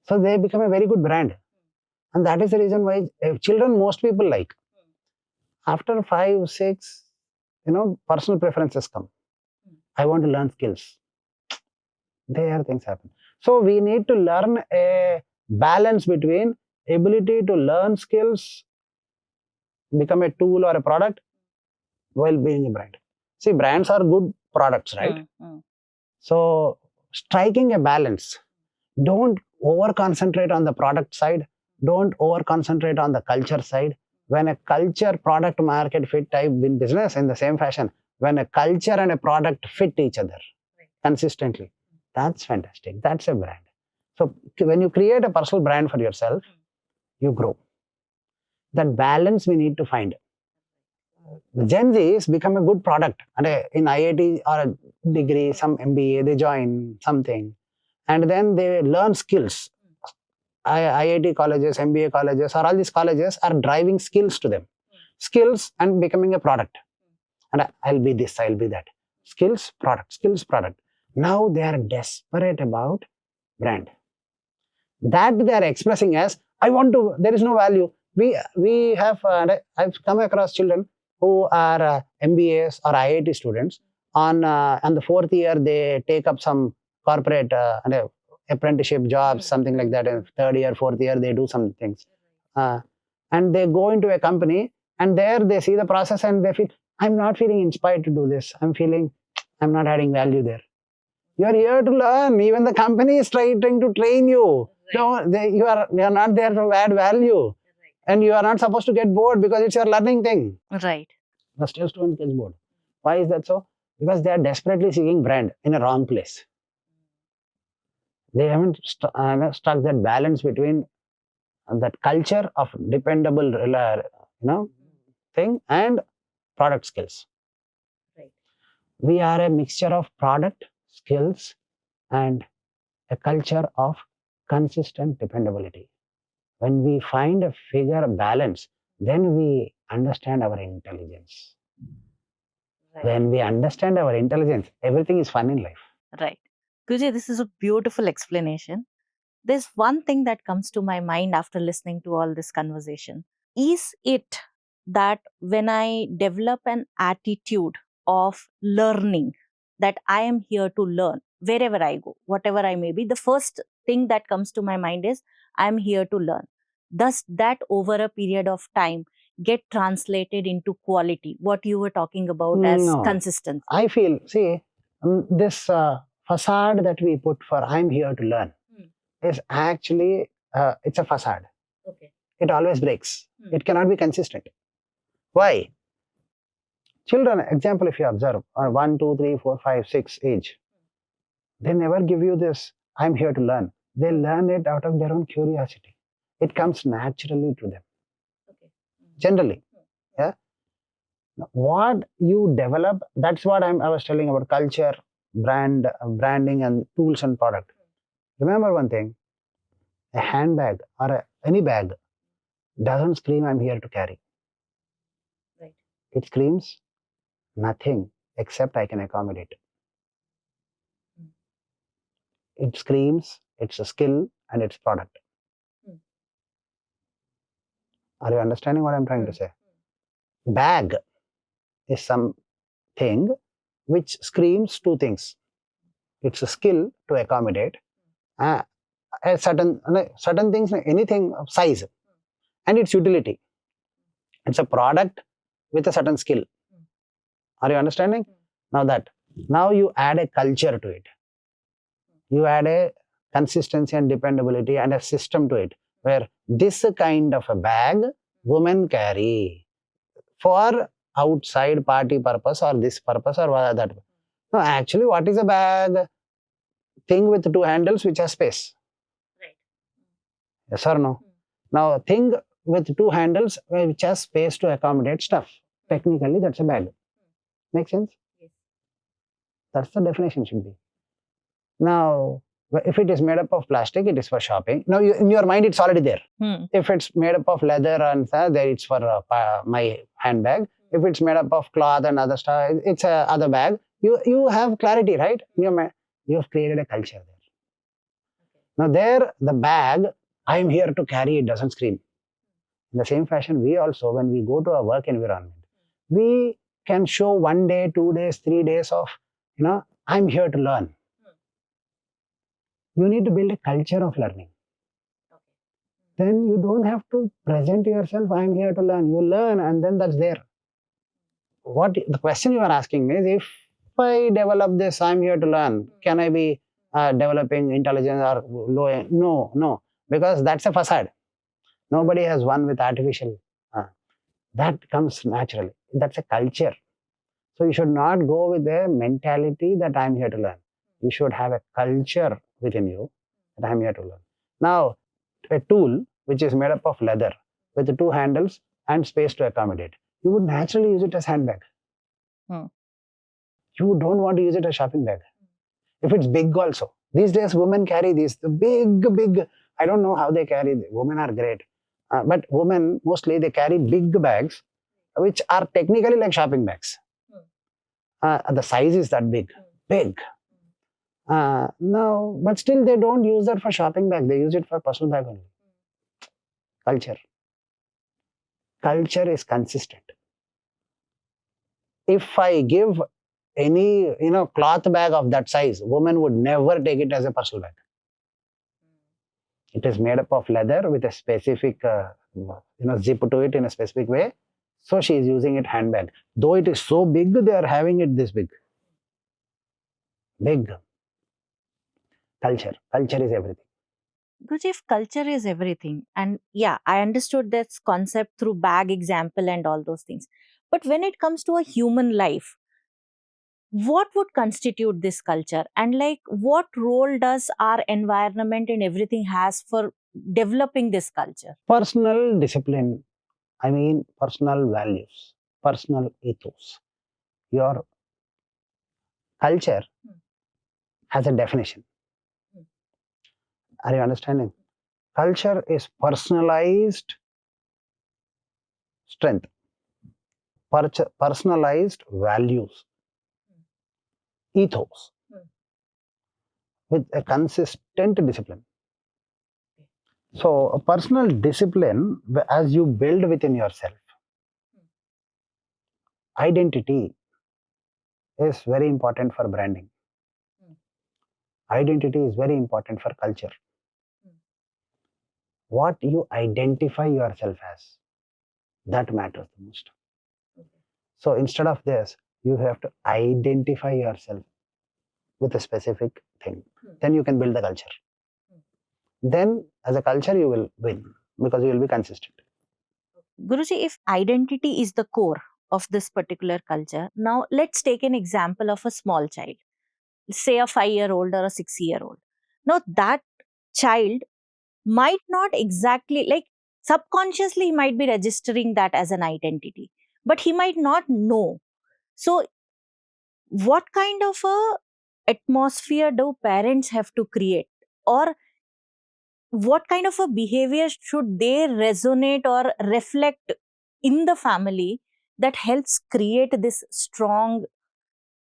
So they become a very good brand. And that is the reason why children, most people like. After 5, 6, personal preferences come. I want to learn skills. There things happen. So we need to learn a balance between ability to learn skills, become a tool or a product while being a brand. See, brands are good products, right? So striking a balance. Don't over concentrate on the product side. Don't over concentrate on the culture side. When a culture, product, market fit type in business in the same fashion, when a culture and a product fit each other consistently, that's fantastic. That's a brand. So when you create a personal brand for yourself, you grow. That balance we need to find. The Gen Zs become a good product. And in IIT or a degree, some MBA, they join something. And then they learn skills. IIT colleges, MBA colleges, or all these colleges are driving skills to them. skills and becoming a product. And I'll be this, I'll be that. Skills, product, skills, product. Now they are desperate about brand. That they are expressing as, I want to, there is no value. We have, I've come across children who are MBAs or IIT students. On the fourth year, they take up some corporate apprenticeship jobs, something like that. And third year, fourth year, they do some things. Uh, and they go into a company, and there they see the process and they feel, I'm not feeling inspired to do this. I'm feeling I'm not adding value there. You are here to learn. Even the company is trying to train you. So you are not there to add value. And you are not supposed to get bored because it's your learning thing. Right. The still student gets bored. Why is that so? Because they are desperately seeking brand in a wrong place. They haven't struck that balance between that culture of dependable, thing and product skills. Right. We are a mixture of product, skills, and a culture of consistent dependability. When we find a figure balance, then we understand our intelligence. Right. When we understand our intelligence, everything is fun in life. Right. Guruji, this is a beautiful explanation. There's one thing that comes to my mind after listening to all this conversation. Is it that when I develop an attitude of learning, that I am here to learn wherever I go, whatever I may be, the first thing that comes to my mind is I'm here to learn. Does that over a period of time get translated into quality? What you were talking about as No. consistency. I feel, see, this facade that we put for I'm here to learn is actually, it's a facade. Okay. It always breaks. It cannot be consistent. Why? Children, example, if you observe, 1, 2, 3, 4, 5, 6 age, they never give you this, I'm here to learn. They learn it out of their own curiosity. It comes naturally to them. Okay. Generally. Yeah. What you develop, that's what I was telling about culture, branding, and tools and product. Remember one thing, a handbag or any bag doesn't scream, I'm here to carry. Right. It screams, nothing except I can accommodate. It screams, it's a skill and it's product. Are you understanding what I'm trying to say? Bag is something which screams two things. It's a skill to accommodate a certain things, anything of size, and its utility. It's a product with a certain skill. Are you understanding? Now you add a culture to it. You add a consistency and dependability and a system to it, where this kind of a bag women carry for outside party purpose or this purpose or that. No, actually, what is a bag? Thing with two handles which has space. Right. Yes or no? Now, thing with two handles which has space to accommodate stuff. Technically, that's a bag. Make sense? Yes. That's the definition should be. Now, if it is made up of plastic, it is for shopping. Now, in your mind, it's already there. If it's made up of leather and there, it's for my handbag. If it's made up of cloth and other stuff, it's a other bag. You have clarity, right? In your mind, you have created a culture there. Now, there, the bag, I'm here to carry, it doesn't scream. In the same fashion, we also, when we go to a work environment, we can show 1 day, 2 days, 3 days of, I'm here to learn. You need to build a culture of learning. Then you don't have to present yourself, I'm here to learn. You learn and then that's there. What the question you are asking me is, if I develop this, I'm here to learn, can I be developing intelligence or low? No, because that's a facade. Nobody has one with artificial. That comes naturally. That's a culture. So you should not go with a mentality that I'm here to learn. You should have a culture within you that I'm here to learn. Now, a tool which is made up of leather with the two handles and space to accommodate, you would naturally use it as handbag. You don't want to use it as shopping bag. If it's big also. These days women carry these big, I don't know how they carry. Women are great. But women, mostly they carry big bags which are technically like shopping bags. The size is that big. Now, but still they don't use that for shopping bag. They use it for personal bag only. Culture. Culture is consistent. If I give any cloth bag of that size, women would never take it as a personal bag. It is made up of leather with a specific zip to it in a specific way. So she is using it handbag. Though it is so big, they are having it this big. Big. Culture. Culture is everything. Guruji, if culture is everything, and yeah, I understood this concept through bag example and all those things. But when it comes to a human life, what would constitute this culture, and like what role does our environment and everything has for developing this culture? Personal discipline, I mean personal values, personal ethos. Your culture has a definition. Are you understanding? Culture is personalized strength, personalized values, ethos with a consistent discipline. So, a personal discipline, as you build within yourself, identity is very important for branding. Identity is very important for culture. What you identify yourself as, that matters the most. So, instead of this, you have to identify yourself with a specific thing. Then you can build the culture. Then, as a culture, you will win because you will be consistent. Guruji, if identity is the core of this particular culture, now let's take an example of a small child, say a 5-year-old or a 6-year-old. Now, that child might not exactly, like, subconsciously, he might be registering that as an identity, but he might not know. So, what kind of a atmosphere do parents have to create, or what kind of a behavior should they resonate or reflect in the family that helps create this strong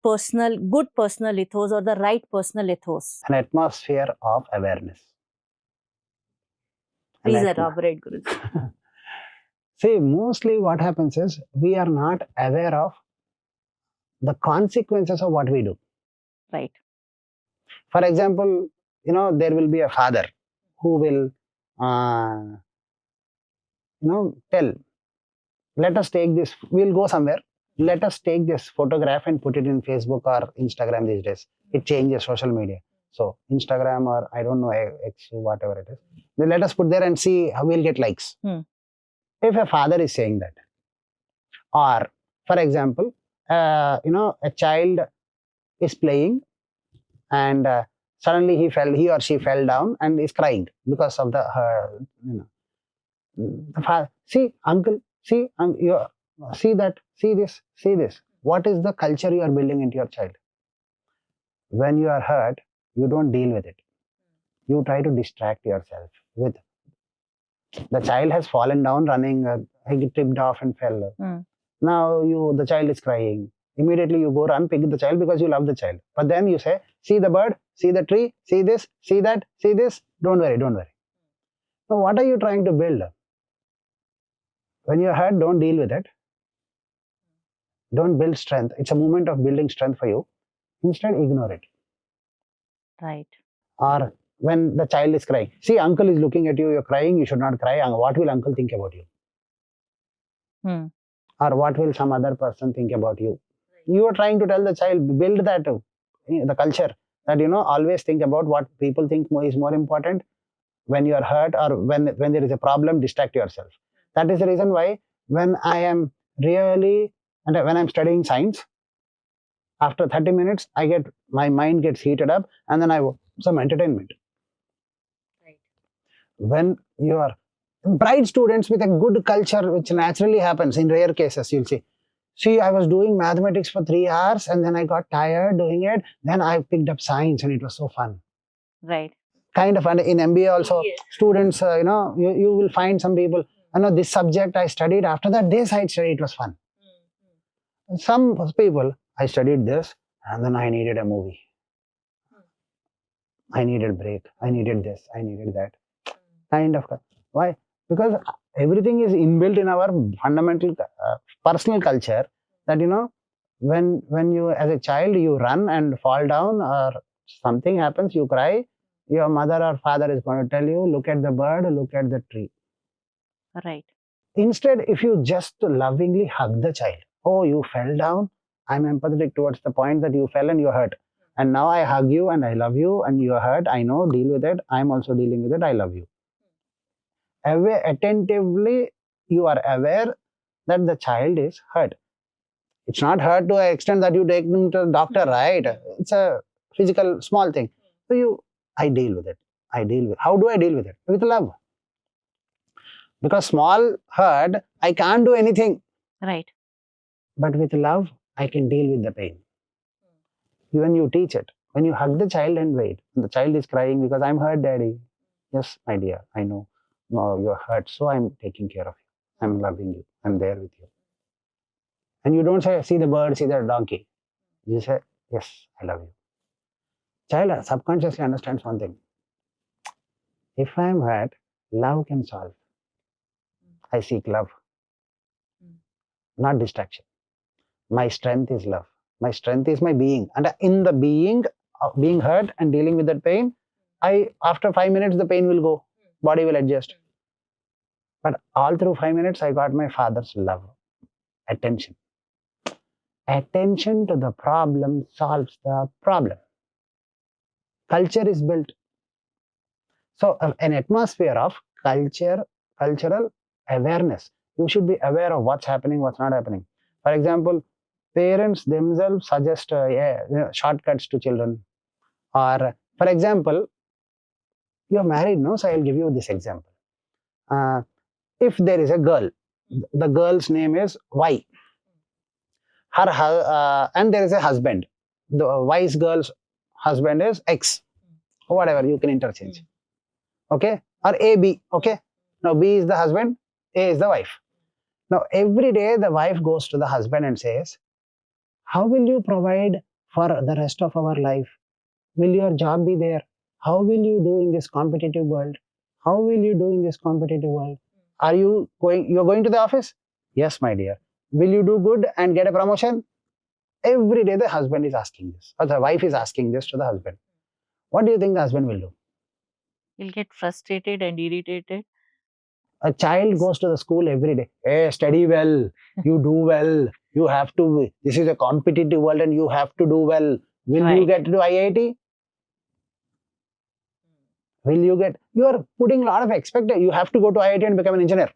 good personal ethos or the right personal ethos? An atmosphere of awareness. Please elaborate, Guruji. See, mostly what happens is we are not aware of the consequences of what we do. Right. For example, there will be a father who will, tell, let us take this, we'll go somewhere, let us take this photograph and put it in Facebook or Instagram these days. It changes social media. So, Instagram or I don't know, X, whatever it is. Then let us put there and see how we'll get likes. If a father is saying that, or for example, a child is playing and suddenly he or she fell down and is crying because of see uncle, see see that, see this. What is the culture you are building into your child? When you are hurt, you don't deal with it. You try to distract yourself with, the child has fallen down running, he tripped off and fell. Now the child is crying. Immediately you go run, pick the child because you love the child. But then you say, see the bird, see the tree, see this, see that, see this. Don't worry, don't worry. Now what are you trying to build? When you're hurt, don't deal with it. Don't build strength. It's a moment of building strength for you. Instead, ignore it. Right. Or when the child is crying, see, uncle is looking at you, you're crying, you should not cry. What will uncle think about you? Or what will some other person think about you? You are trying to tell the child, build that, the culture that, always think about what people think is more important. When you are hurt or when there is a problem, distract yourself. That is the reason why when I am really, and when I'm studying science, after 30 minutes, my mind gets heated up and then I want some entertainment. Right. When you are bright students with a good culture, which naturally happens in rare cases, you'll see, I was doing mathematics for 3 hours and then I got tired doing it. Then I picked up science and it was so fun. Right. Kind of, and in MBA also, yes. Students, you will find some people, this subject I studied, after that day I studied, it was fun. Some people, I studied this and then I needed a movie. I needed break. I needed this. I needed that. Kind of. Why? Because everything is inbuilt in our fundamental personal culture that, when you, as a child, you run and fall down or something happens, you cry, your mother or father is going to tell you, look at the bird, look at the tree. Right. Instead, if you just lovingly hug the child, oh, you fell down, I'm empathetic towards the point that you fell and you're hurt. And now I hug you and I love you and you're hurt. I know, deal with it. I'm also dealing with it. I love you. Aware, attentively, you are aware that the child is hurt. It's not hurt to an extent that you take them to the doctor, right? It's a physical small thing. So I deal with it. How do I deal with it? With love. Because small hurt, I can't do anything. Right. But with love, I can deal with the pain. When you teach it, when you hug the child and wait, the child is crying because I'm hurt, daddy. Yes, my dear, I know. No, you're hurt, so I'm taking care of you. I'm loving you. I'm there with you. And you don't say, see the bird, see the donkey. You say, yes, I love you. Child subconsciously understands one thing. If I'm hurt, love can solve. I seek love, not distraction. My strength is love. My strength is my being. And in the being of being hurt and dealing with that pain, after 5 minutes, the pain will go. Body will adjust. But all through 5 minutes, I got my father's love, attention. Attention to the problem solves the problem. Culture is built. So, an atmosphere of cultural awareness. You should be aware of what's happening, what's not happening. For example, parents themselves suggest shortcuts to children. Or, for example, you're married, no? So, I'll give you this example. Uh, if there is a girl, the girl's name is Y. And there is a husband. The Y's girl's husband is X. Whatever, you can interchange. Okay? Or AB. Okay? Now, B is the husband, A is the wife. Now, every day the wife goes to the husband and says, how will you provide for the rest of our life? Will your job be there? How will you do in this competitive world? How will you do in this competitive world? You're going to the office? Yes, my dear. Will you do good and get a promotion? Every day the husband is asking this, or the wife is asking this to the husband. What do you think the husband will do? He'll get frustrated and irritated. A child goes to the school every day. Hey, study well. You do well. You have to. This is a competitive world and you have to do well. Will you Right. get to IIT? Will you get? You are putting a lot of expectation. You have to go to IIT and become an engineer.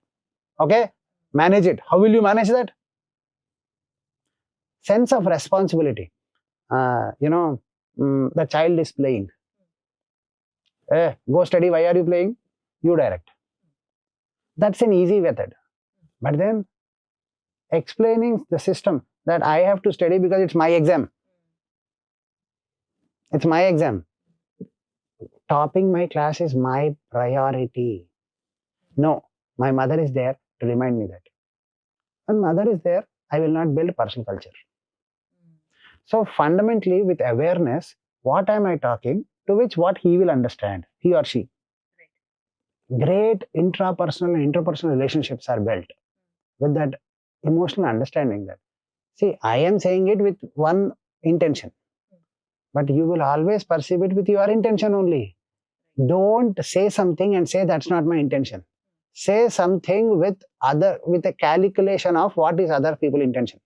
Okay? Manage it. How will you manage that? Sense of responsibility. The child is playing. Hey, go study. Why are you playing? You direct. That's an easy method. But then explaining the system that I have to study because it's my exam. It's my exam. Topping my class is my priority. No, my mother is there to remind me that. When mother is there, I will not build personal culture. So fundamentally, with awareness, what am I talking? To which what he will understand, he or she. Great intrapersonal and interpersonal relationships are built with that emotional understanding that. See, I am saying it with one intention, but you will always perceive it with your intention only. Don't say something and say that's not my intention. Say something with a calculation of what is other people intention.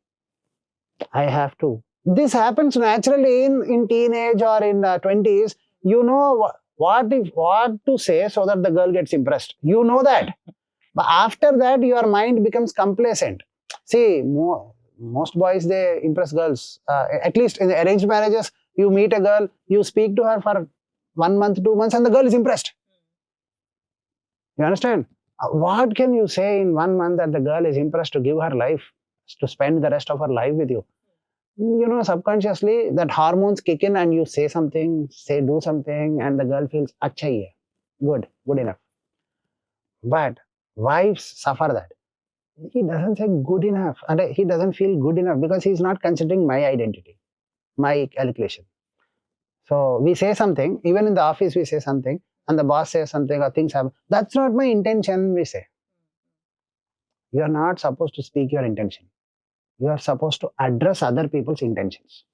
I have to. This happens naturally in teenage or in 20s. You know what to say so that the girl gets impressed. You know that. But after that, your mind becomes complacent. See, most boys, they impress girls. At least in the arranged marriages, you meet a girl, you speak to her for 1 month, 2 months, and the girl is impressed. You understand? What can you say in 1 month that the girl is impressed to give her life, to spend the rest of her life with you? Subconsciously, that hormones kick in and you say something, do something, and the girl feels, acha hai, good enough. But wives suffer that. He doesn't say good enough, and he doesn't feel good enough because he's not considering my identity, my calculation. So we say something, even in the office we say something, and the boss says something or things happen. That's not my intention, we say. You are not supposed to speak your intention. You are supposed to address other people's intentions.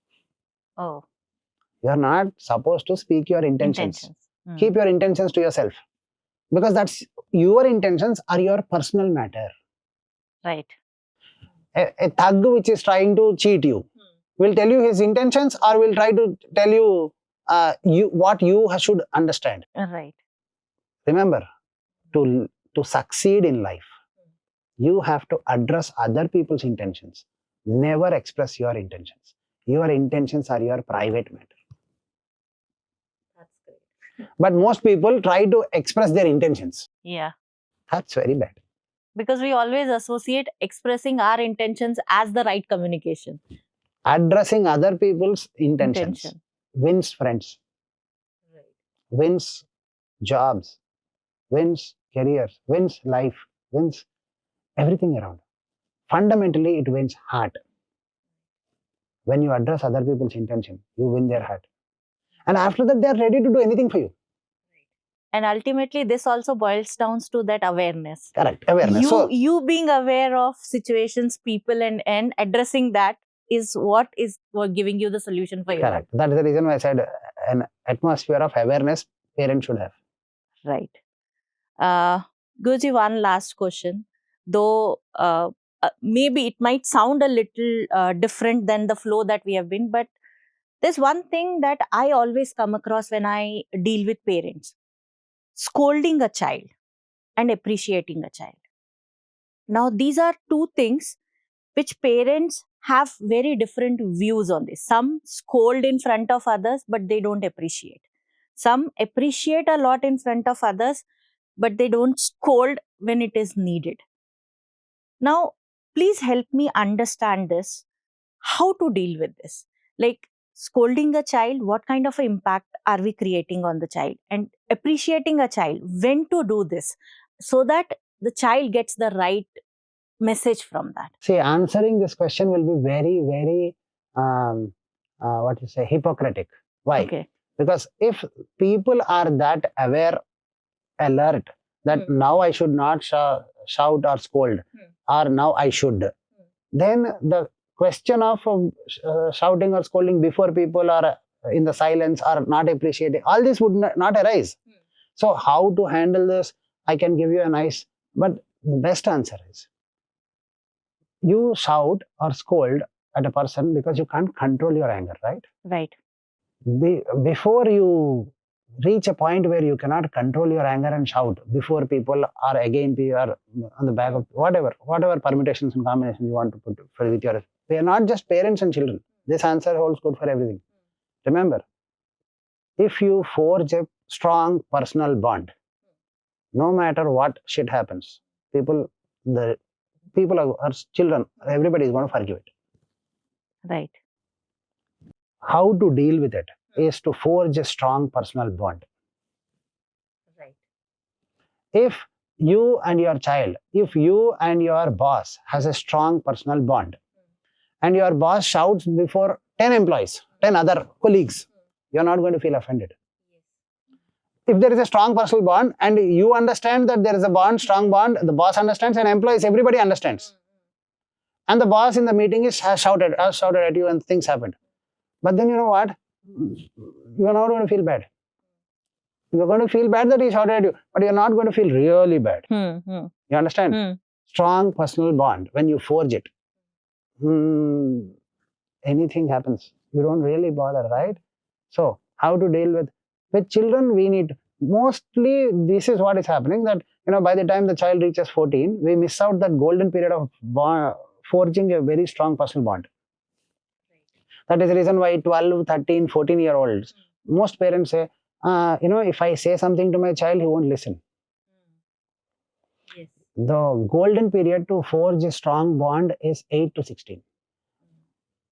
Oh. You are not supposed to speak your intentions. Keep your intentions to yourself, because that's your intentions are your personal matter. Right. A thug which is trying to cheat you will tell you his intentions, or will try to tell you, what you should understand. Right. Remember, to succeed in life, you have to address other people's intentions. Never express your intentions. Your intentions are your private matter. That's great. But most people try to express their intentions. Yeah. That's very bad. Because we always associate expressing our intentions as the right communication. Addressing other people's intentions wins friends, wins jobs, wins careers, wins life, wins everything around. Fundamentally, it wins heart. When you address other people's intention, you win their heart. And after that, they are ready to do anything for you. And ultimately, this also boils down to that awareness. Correct, awareness. You being aware of situations, people, and addressing that is what is giving you the solution for your life. Correct. That is the reason why I said an atmosphere of awareness parents should have. Right. Guruji, one last question. Though maybe it might sound a little different than the flow that we have been, but there's one thing that I always come across when I deal with parents: scolding a child and appreciating a child. Now, these are two things which parents have very different views on this. Some scold in front of others, but they don't appreciate. Some appreciate a lot in front of others, but they don't scold when it is needed. Now, please help me understand this. How to deal with this? Like, scolding a child, what kind of impact are we creating on the child? And appreciating a child, when to do this so that the child gets the right message from that? See, answering this question will be very, very, hypocritic. Why? Okay. Because if people are that aware, alert, that now I should not shout or scold, or now I should, then the question of shouting or scolding before people, or in the silence, or not appreciating, all this would not arise. So how to handle this? I can give you a nice, but the best answer is, you shout or scold at a person because you can't control your anger, right? Right. Before you reach a point where you cannot control your anger and shout before people, or again or on the back of whatever permutations and combinations you want to put for with your, they are not just parents and children. This answer holds good for everything. Remember, if you forge a strong personal bond, no matter what shit happens, the people are children, everybody is going to forgive it. Right. How to deal with it is to forge a strong personal bond. Right. If you and your child, if you and your boss has a strong personal bond, and your boss shouts before 10 employees, 10 other colleagues, you're not going to feel offended. If there is a strong personal bond and you understand that there is a bond, strong bond, the boss understands, and employees, everybody understands. And the boss in the meeting has shouted at you and things happened. But then you know what? You are not going to feel bad. You're going to feel bad that he shouted at you, but you're not going to feel really bad. You understand? Strong personal bond, when you forge it, anything happens. You don't really bother, right? So, how to deal with children? We need, mostly this is what is happening, that by the time the child reaches 14, we miss out that golden period of forging a very strong personal bond. That is the reason why 12, 13, 14-year-olds, most parents say, if I say something to my child, he won't listen. Yes. The golden period to forge a strong bond is 8 to 16.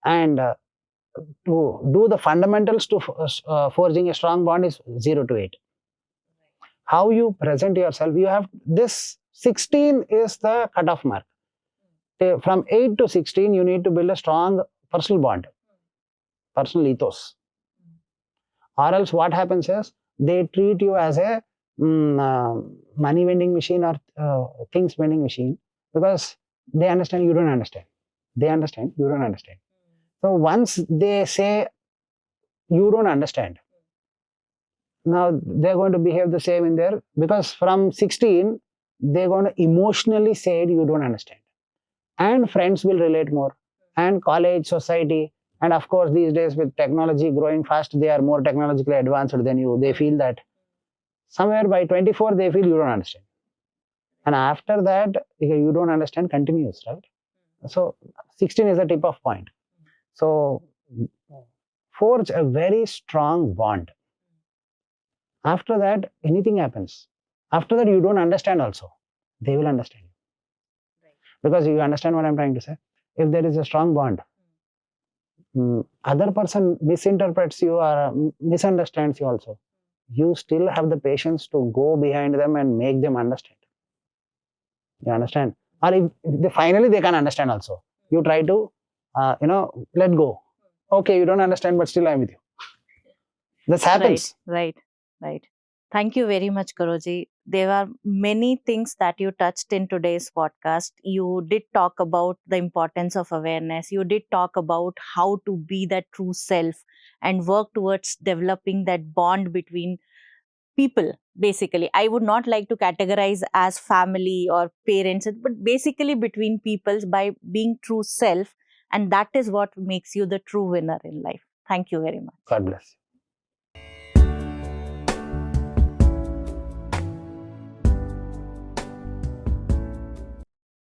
And to do the fundamentals to forging a strong bond is 0 to 8. How you present yourself, you have this 16 is the cutoff mark. From 8 to 16, you need to build a strong personal bond, personal ethos. Or else what happens is they treat you as a money vending machine or things vending machine, because they understand you don't understand. They understand you don't understand. So once they say you don't understand, now they're going to behave the same in there, because from 16 they're going to emotionally say you don't understand, and friends will relate more, and college, society, and of course these days with technology growing fast, they are more technologically advanced than you. They feel that somewhere by 24 they feel you don't understand, and after that you don't understand continues, right? So 16 is the tip of point. So forge a very strong bond. After that anything happens, after that you don't understand also, they will understand you, because you understand what I'm trying to say. If there is a strong bond, other person misinterprets you or misunderstands you also, you still have the patience to go behind them and make them understand. You understand? Or if they finally they can understand also, you try to let go. Okay, you don't understand, but still I'm with you. This Right, happens. right, right. Thank you very much, Guruji. There are many things that you touched in today's podcast. You did talk about the importance of awareness. You did talk about how to be that true self and work towards developing that bond between people. Basically, I would not like to categorize as family or parents, but basically between peoples by being true self. And that is what makes you the true winner in life. Thank you very much. God bless.